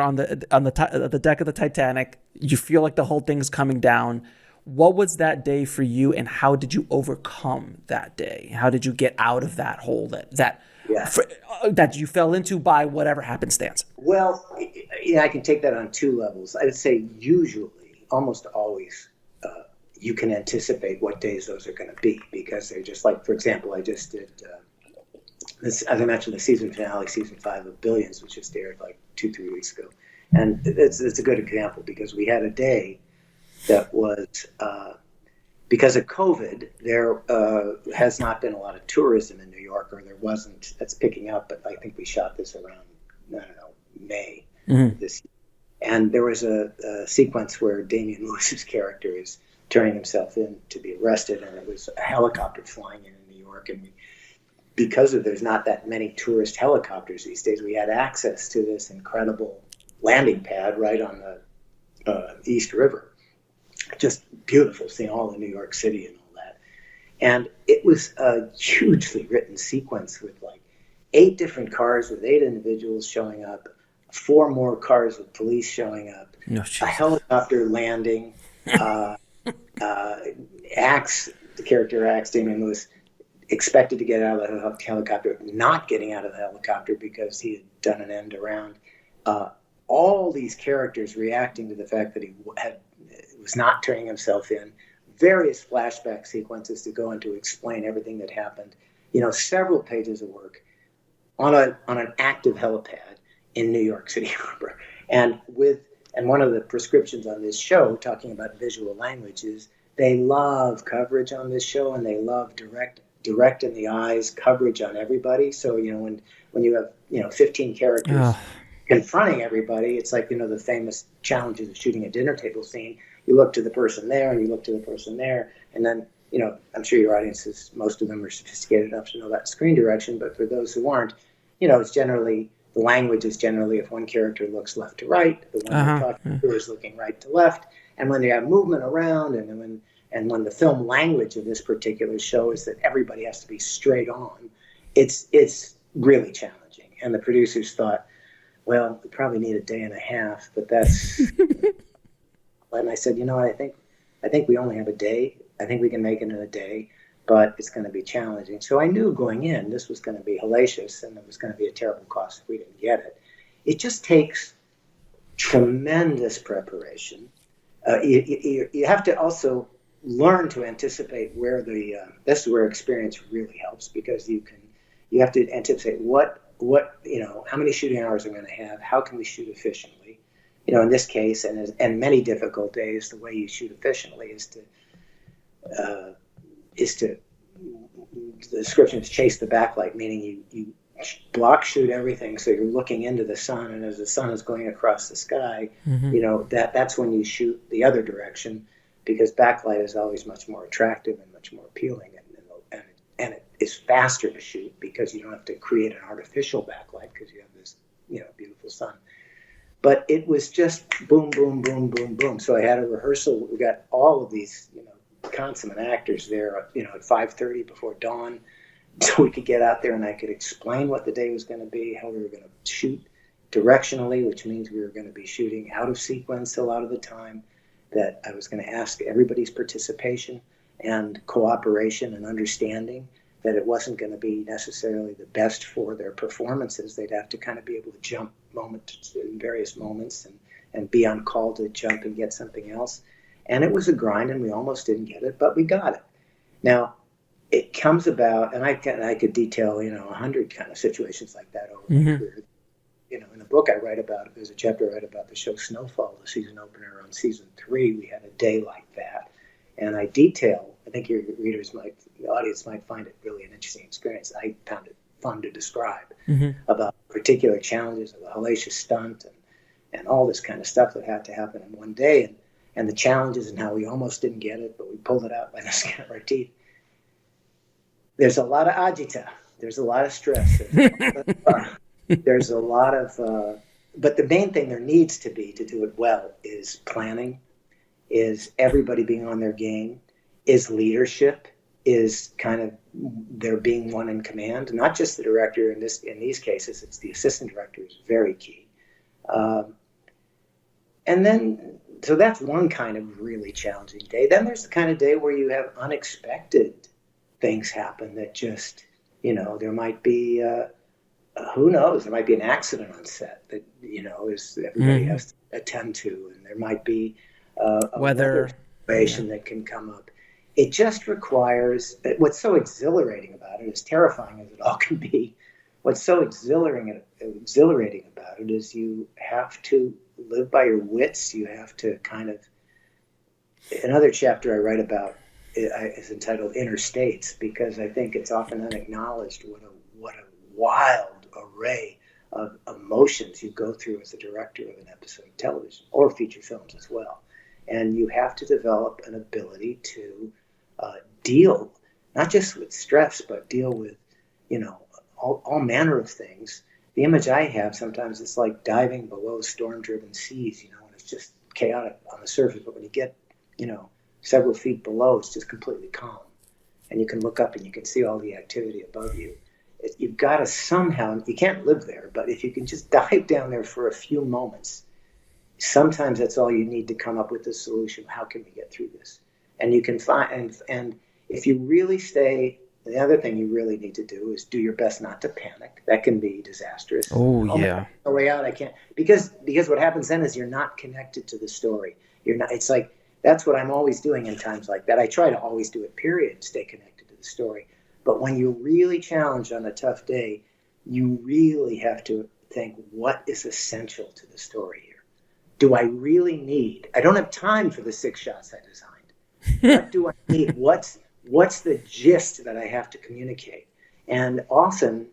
on the deck of the Titanic. You feel like the whole thing's coming down. What was that day for you, and how did you overcome that day? How did you get out of that hole that you fell into by whatever happenstance? Well, I can take that on two levels. I would say usually, almost always, you can anticipate what days those are going to be, because they're just like, for example, I just did this, as I mentioned, the season finale, season 5 of Billions, which just aired like 2-3 weeks ago, and it's a good example, because we had a day that was because of COVID, there has not been a lot of tourism in New York, or there wasn't. That's picking up, but I think we shot this around, May this year. And there was a sequence where Damian Lewis's character is turning himself in to be arrested, and it was a helicopter flying in New York. And because there's not that many tourist helicopters these days, we had access to this incredible landing pad right on the East River. Just beautiful, seeing all of New York City and all that. And it was a hugely written sequence with like 8 different cars with 8 individuals showing up, 4 more cars with police showing up, a helicopter landing, the character Axe, Damian Lewis, expected to get out of the helicopter, not getting out of the helicopter because he had done an end around. All these characters reacting to the fact that he was not turning himself in, various flashback sequences to go and to explain everything that happened. Several pages of work on an active helipad in New York City Harbor. And one of the prescriptions on this show, talking about visual language, is they love coverage on this show, and they love direct in the eyes coverage on everybody. So when you have 15 characters confronting everybody, it's like the famous challenges of shooting a dinner table scene. You look to the person there, and you look to the person there, and then I'm sure your audiences, most of them are sophisticated enough to know that screen direction. But for those who aren't, it's generally, the language is generally, if one character looks left to right, the one you're talking to is looking right to left. And when they have movement around, and when the film language of this particular show is that everybody has to be straight on, it's really challenging. And the producers thought, well, we probably need a day and a half, but that's. And I said, I think we only have a day. I think we can make it in a day, but it's going to be challenging. So I knew going in, this was going to be hellacious, and it was going to be a terrible cost if we didn't get it. It just takes tremendous preparation. You have to also learn to anticipate where this is where experience really helps, because you have to anticipate how many shooting hours I'm going to have, how can we shoot efficiently. In this case, and many difficult days, the way you shoot efficiently is to the description is chase the backlight, meaning you block shoot everything, so you're looking into the sun, and as the sun is going across the sky, that's when you shoot the other direction, because backlight is always much more attractive and much more appealing, and it is faster to shoot because you don't have to create an artificial backlight because you have this, beautiful sun. But it was just boom, boom, boom, boom, boom. So I had a rehearsal. We got all of these, consummate actors there, at 5:30 before dawn, so we could get out there and I could explain what the day was going to be, how we were going to shoot directionally, which means we were going to be shooting out of sequence a lot of the time, that I was going to ask everybody's participation and cooperation and understanding, that it wasn't going to be necessarily the best for their performances. They'd have to kind of be able to jump in various moments and be on call to jump and get something else. And it was a grind, and we almost didn't get it, but we got it. Now, it comes about, and I could detail, 100 kind of situations like that over my career. In a book I write about, there's a chapter I write about the show Snowfall, the season opener on season 3. We had a day like that. And I detail, I think your the audience might find it really an interesting experience. I found it fun to describe about particular challenges of a hellacious stunt and all this kind of stuff that had to happen in one day, and the challenges and how we almost didn't get it, but we pulled it out by the skin of our teeth. There's a lot of agita. There's a lot of stress. There's a lot of, but the main thing there needs to be to do it well is planning, is everybody being on their game, is leadership, is kind of there being one in command, not just the director. In these cases, it's the assistant director is very key. And then, so that's one kind of really challenging day. Then there's the kind of day where you have unexpected things happen that just, there might be, who knows, there might be an accident on set that, is everybody has to attend to, and there might be a weather situation that can come up. It just requires, what's so exhilarating about it, as terrifying as it all can be, what's so exhilarating about it is you have to live by your wits. You have to kind of, another chapter I write about is entitled Inner States, because I think it's often unacknowledged what a wild array of emotions you go through as a director of an episode of television or feature films as well. And you have to develop an ability to deal not just with stress, but deal with, all manner of things. The image I have sometimes, it's like diving below storm-driven seas, and it's just chaotic on the surface. But when you get, several feet below, it's just completely calm. And you can look up and you can see all the activity above you. You've got to somehow, you can't live there, but if you can just dive down there for a few moments, sometimes that's all you need to come up with a solution. How can we get through this? And you can find, and if you really stay, the other thing you really need to do is do your best not to panic. That can be disastrous. Oh yeah. No way out. I can't, because what happens then is you're not connected to the story. You're not. It's like, that's what I'm always doing in times like that. I try to always do it. Period. Stay connected to the story. But when you're really challenged on a tough day, you really have to think, what is essential to the story here? Do I really need? I don't have time for the 6 shots I designed. What do I need? What's the gist that I have to communicate? And often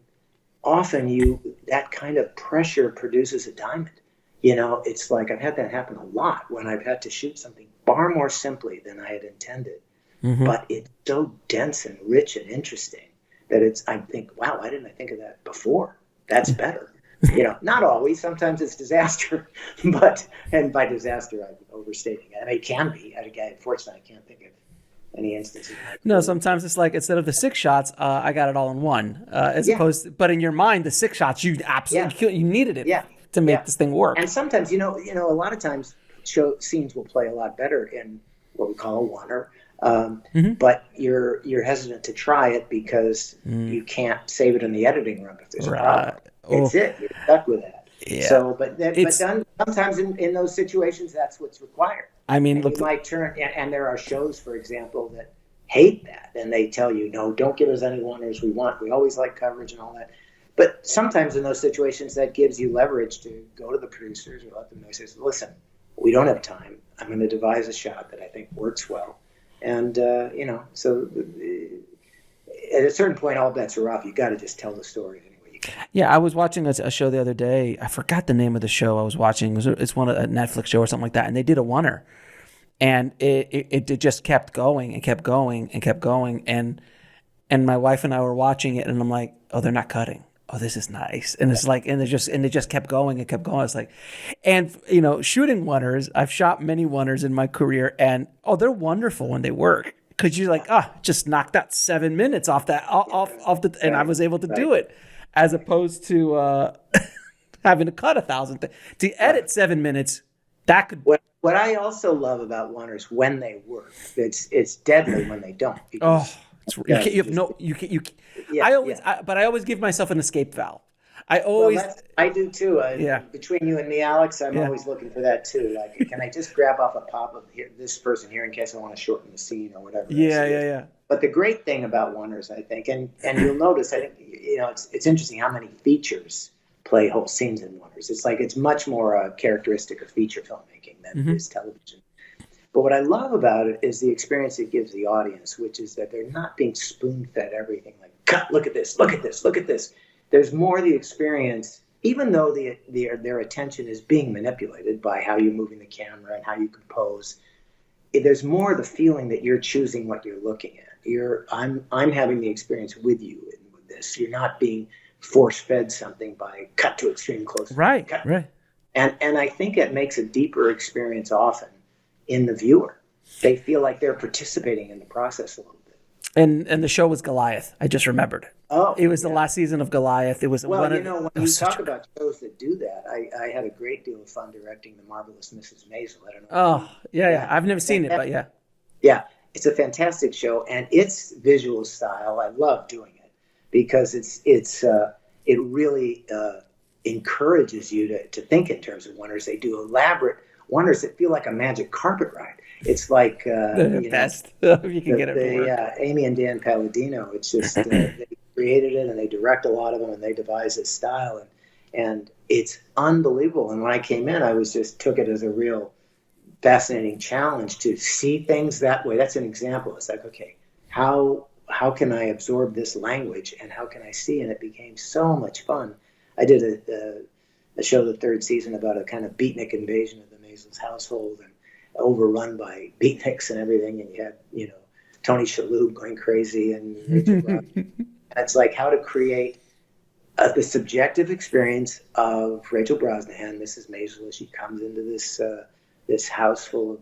that kind of pressure produces a diamond. It's like I've had that happen a lot when I've had to shoot something far more simply than I had intended. But it's so dense and rich and interesting that I think, wow, why didn't I think of that before? That's better. Not always. Sometimes it's disaster, and by disaster, I'm overstating it. It can be. Unfortunately, I can't think of any instances. No, sometimes it's like, instead of the 6 shots, I got it all in one, as opposed to, but in your mind, the 6 shots, you absolutely, you needed it to make this thing work. And sometimes, a lot of times scenes will play a lot better in what we call a oner. But you're hesitant to try it because you can't save it in the editing room if there's a problem. It's it. You're stuck with that. Yeah. So, but sometimes in those situations, that's what's required. I mean, look, you might turn, and there are shows, for example, that hate that, and they tell you, no, don't give us any oners. We always like coverage and all that. But sometimes in those situations, that gives you leverage to go to the producers or let them know. Says, listen, we don't have time. I'm going to devise a shot that I think works well. And, so at a certain point, all bets are off. You got to just tell the story any way you can. Yeah, I was watching a show the other day. I forgot the name of the show I was watching. It's a Netflix show or something like that. And they did a oner. and it just kept going and kept going and kept going, and my wife and I were watching it, and I'm like, oh, they're not cutting. Oh, this is nice. And it's like, and it just kept going and kept going. It's like, and shooting oneers, I've shot many oneers in my career, and they're wonderful when they work, because you're like, just knocked out 7 minutes off and I was able to do it, as opposed to having to cut 1,000 things. To edit 7 minutes, that could. What I also love about oneers when they work, it's deadly when they don't. But I always give myself an escape valve. I do too. Between you and me, Alex, I'm always looking for that too. Like, can I just grab off a pop of this person here in case I want to shorten the scene or whatever? Yeah. But the great thing about oneers, I think, and you'll notice, I think, it's interesting how many features play whole scenes in oneers. It's like, it's much more a characteristic of feature filmmaking than it is television. But what I love about it is the experience it gives the audience, which is that they're not being spoon-fed everything. Like, cut, look at this, look at this, look at this. There's more the experience, even though their attention is being manipulated by how you're moving the camera and how you compose. There's more the feeling that you're choosing what you're looking at. I'm having the experience with you with this. You're not being force-fed something by cut to extreme close. Right. And I think it makes a deeper experience often in the viewer. They feel like they're participating in the process a little bit. And the show was Goliath. I just remembered. Oh, it was the last season of Goliath. It was when you talk about shows that do that, I had a great deal of fun directing The Marvelous Mrs. Maisel. I don't know. Oh, yeah. I've never seen it, but yeah. Yeah, it's a fantastic show, and its visual style, I love doing it because it really encourages you to think in terms of oneers. They do elaborate oneers that feel like a magic carpet ride. It's like the best. If you can get it to work. Amy and Dan Palladino. It's just they created it and they direct a lot of them and they devise its style and it's unbelievable. And when I came in, I took it as a real fascinating challenge to see things that way. That's an example. It's like, okay, how can I absorb this language and how can I see? And it became so much fun. I did a show the third season about a kind of beatnik invasion of the Maisel's household and overrun by beatniks and everything. And you had, Tony Shalhoub going crazy and Rachel Brosnahan. It's like how to create the subjective experience of Rachel Brosnahan, Mrs. Maisel, as she comes into this house full of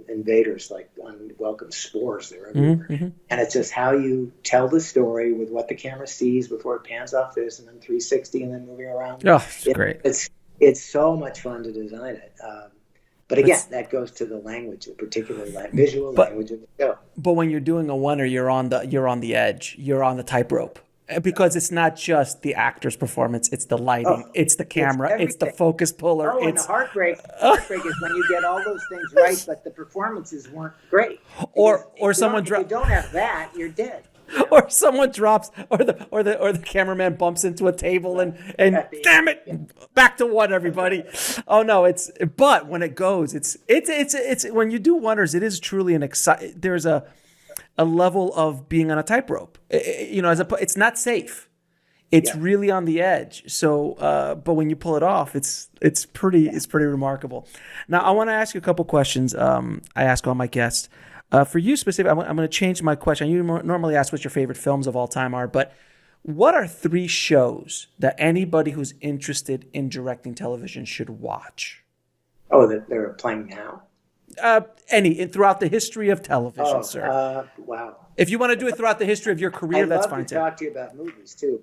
invaders, like unwelcome spores. They're everywhere. Mm-hmm. And it's just how you tell the story with what the camera sees before it pans off this and then 360 and then moving around. Oh, it's great. It's so much fun to design it. But again, that goes to the language, the particular visual language of the show. But when you're doing a oneer, you're on the edge. You're on the tightrope. Because it's not just the actor's performance, it's the lighting, it's the camera, it's the focus puller. And the heartbreak is when you get all those things right, but the performances weren't great. Or someone drops. If you don't have that, you're dead. Or someone drops, or the cameraman bumps into a table and damn it, back to one, everybody. Oh no, but when it goes, it's when you do oneers, it is truly there's a level of being on a tightrope. It's not safe. It's really on the edge. So, but when you pull it off, it's pretty remarkable. Now, I want to ask you a couple questions. I ask all my guests. For you specifically, I'm going to change my question. You normally ask what your favorite films of all time are, but what are 3 shows that anybody who's interested in directing television should watch? Oh, that they're playing now? Throughout the history of television, sir. Wow. If you want to do it throughout the history of your career, that's fine too. I'd love to talk to you about movies too,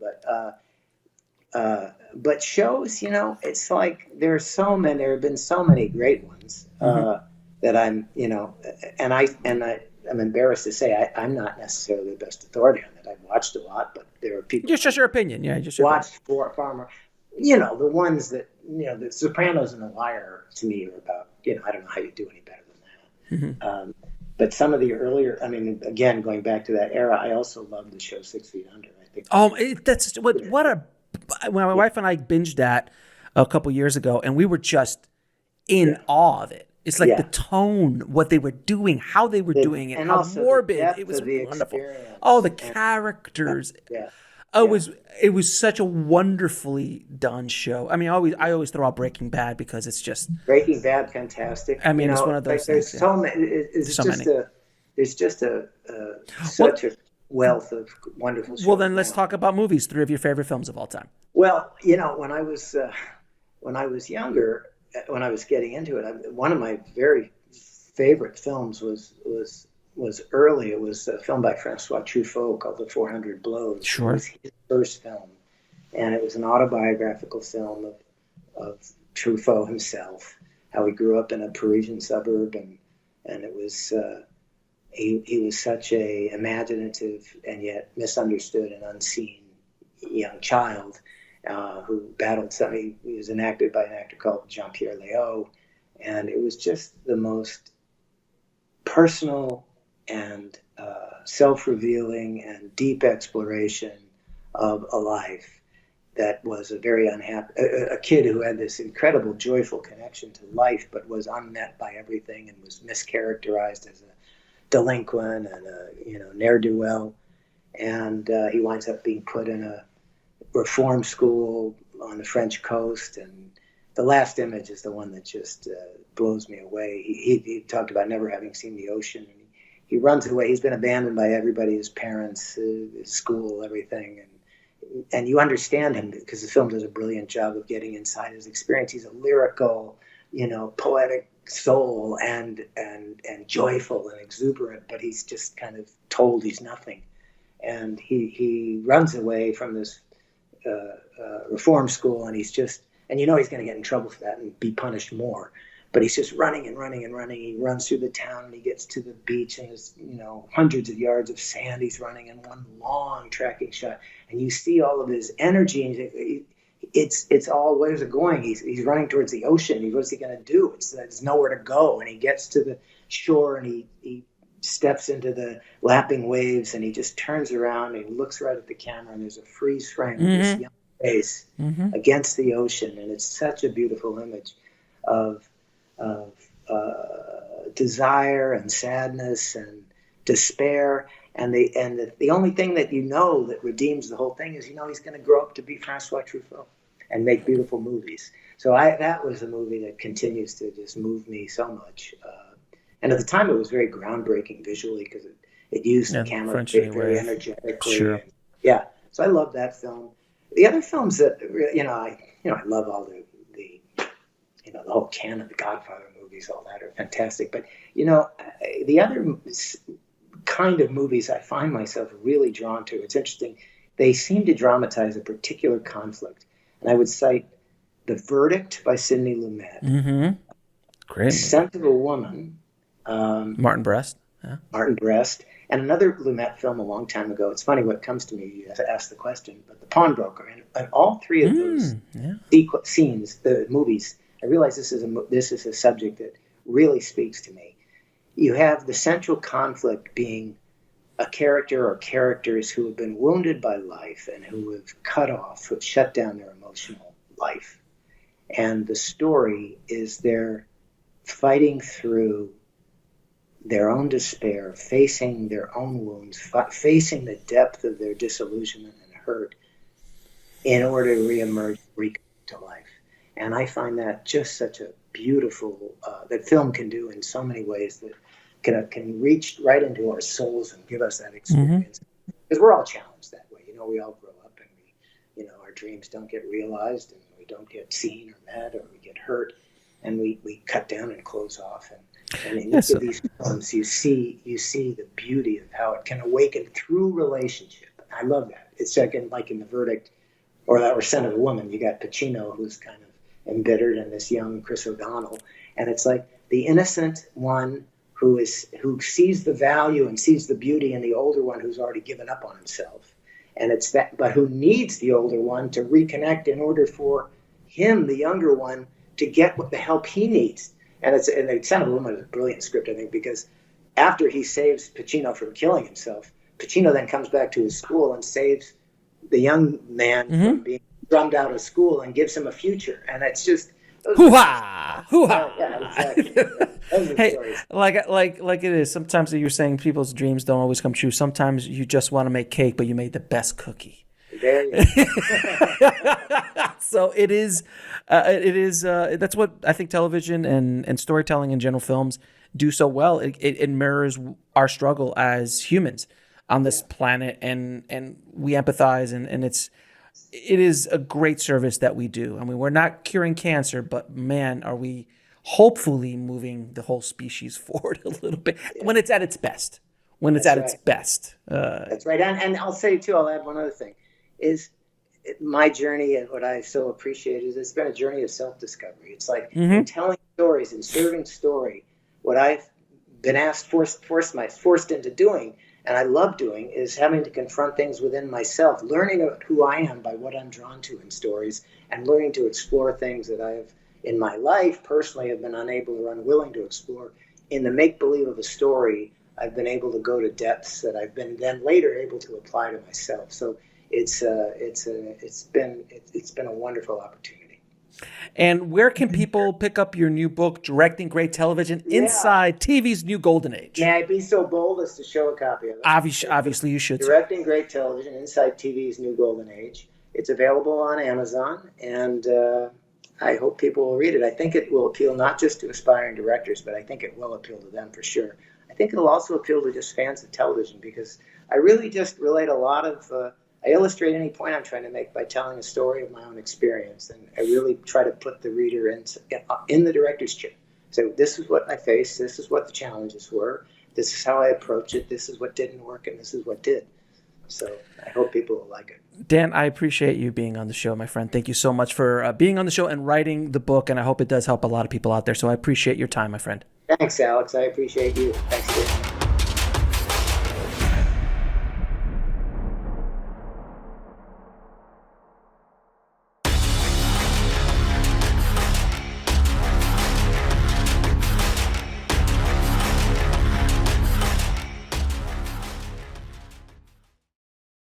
but shows, it's like there have been so many great ones that I'm, and I'm embarrassed to say I'm not necessarily the best authority on it. I've watched a lot, but there are people. Just your opinion, yeah. Just watched far more. The ones that The Sopranos and The Wire to me are about. I don't know how you do any better than that. Mm-hmm. But some of the earlier, again, going back to that era, I also love the show 6 Feet Under. I think. That's when my wife and I binged that a couple years ago, and we were just in awe of it. It's like the tone, what they were doing, how they were doing it, and how also morbid the it was. Of the wonderful. Experience. Oh, the characters. Yeah. Oh, it was such a wonderfully done show. I mean, I always throw out Breaking Bad because it's just, Breaking Bad, fantastic. I mean, it's one of those there's things. so many. It's So just many. there's just such a wealth of wonderful shows. Well, then let's now. talk about movies. 3 of your favorite films of all time. Well, when I was younger, when I was getting into it, one of my very favorite films was early. It was a film by Francois Truffaut called The 400 Blows. Sure. It was his first film, and it was an autobiographical film of Truffaut himself, how he grew up in a Parisian suburb, and it was he was such a imaginative and yet misunderstood and unseen young child who battled something. He was enacted by an actor called Jean-Pierre Léaud, and it was just the most personal and self-revealing and deep exploration of a life that was a very unhappy, a kid who had this incredible, joyful connection to life, but was unmet by everything and was mischaracterized as a delinquent and a ne'er-do-well. And he winds up being put in a reform school on the French coast. And the last image is the one that just blows me away. He talked about never having seen the ocean. And he runs away. He's been abandoned by everybody, his parents, his school, everything. And you understand him because the film does a brilliant job of getting inside his experience. He's a lyrical, poetic soul and joyful and exuberant, but he's just kind of told he's nothing. And he runs away from this reform school, and he's just, and he's going to get in trouble for that and be punished more. But he's just running and running and running. He runs through the town and he gets to the beach, and there's hundreds of yards of sand. He's running in one long tracking shot, and you see all of his energy. And it's all, where's it going? He's running towards the ocean. What's he going to do? There's nowhere to go. And he gets to the shore, and he steps into the lapping waves, and he just turns around and he looks right at the camera, and there's a freeze frame of this young face against the ocean, and it's such a beautiful image of desire and sadness and despair, and the only thing that that redeems the whole thing is he's going to grow up to be Francois Truffaut and make beautiful movies. So that was a movie that continues to just move me so much. And at the time, it was very groundbreaking visually because it used the camera very energetically. Sure. Yeah, so I love that film. The other films that I love all the whole canon, the Godfather movies, all that are fantastic. But the other kind of movies I find myself really drawn to, it's interesting. They seem to dramatize a particular conflict, and I would cite The Verdict by Sidney Lumet, Great. Scent of a Woman. Martin Brest. Yeah. Martin Brest, and another Lumet film a long time ago. It's funny what comes to me. You have to ask the question, but The Pawnbroker, and all three of those scenes, the movies. I realize this is a subject that really speaks to me. You have the central conflict being a character or characters who have been wounded by life and who have cut off, who have shut down their emotional life, and the story is they're fighting through their own despair, facing their own wounds, facing the depth of their disillusionment and hurt in order to reemerge, reconnect to life. And I find that just such a beautiful, that film can do in so many ways that can reach right into our souls and give us that experience. Because we're all challenged that way. We all grow up and our dreams don't get realized, and we don't get seen or met, or we get hurt, and we cut down and close off. And in each of these films, you see the beauty of how it can awaken through relationship. I love that. It's like in The Verdict or Scent of a Woman, you got Pacino, who's kind of embittered, and this young Chris O'Donnell. And it's like the innocent one who sees the value and sees the beauty in the older one who's already given up on himself. And it's that, but who needs the older one to reconnect in order for him, the younger one, to get what the help he needs. And the Son of a Woman is a brilliant script, I think, because after he saves Pacino from killing himself, Pacino then comes back to his school and saves the young man from being drummed out of school and gives him a future. And it's just hoo-ha, hoo-ha. Yeah, exactly. Hey, like it is. Sometimes you're saying people's dreams don't always come true. Sometimes you just want to make cake, but you made the best cookie. There you go. So it is, that's what I think television and storytelling and general films do so well. It mirrors our struggle as humans on this planet, and we empathize, and it is a great service that we do. I mean, we're not curing cancer, but man, are we hopefully moving the whole species forward a little bit when it's at its best. When it's at its best. That's right. And I'll say too, I'll add one other thing, is my journey, and what I so appreciate is it's been a journey of self-discovery. It's like in telling stories and serving story, what I've been forced into doing, and I love doing, is having to confront things within myself, learning about who I am by what I'm drawn to in stories, and learning to explore things that I've, in my life, personally have been unable or unwilling to explore. In the make-believe of a story, I've been able to go to depths that I've been then later able to apply to myself. So it's been a wonderful opportunity. And where can people pick up your new book, Directing Great Television, Inside TV's New Golden Age? May I be so bold as to show a copy of it? Obviously, you should. Directing Great Television, Inside TV's New Golden Age. It's available on Amazon, and I hope people will read it. I think it will appeal not just to aspiring directors, but I think it will appeal to them for sure. I think it'll also appeal to just fans of television, because I really just relate a lot of I illustrate any point I'm trying to make by telling a story of my own experience, and I really try to put the reader in the director's chair. So this is what I faced, this is what the challenges were, this is how I approach it, this is what didn't work, and this is what did. So I hope people will like it. Dan, I appreciate you being on the show, my friend. Thank you so much for being on the show and writing the book, and I hope it does help a lot of people out there. So I appreciate your time, my friend. Thanks, Alex. I appreciate you. Thanks, Dan.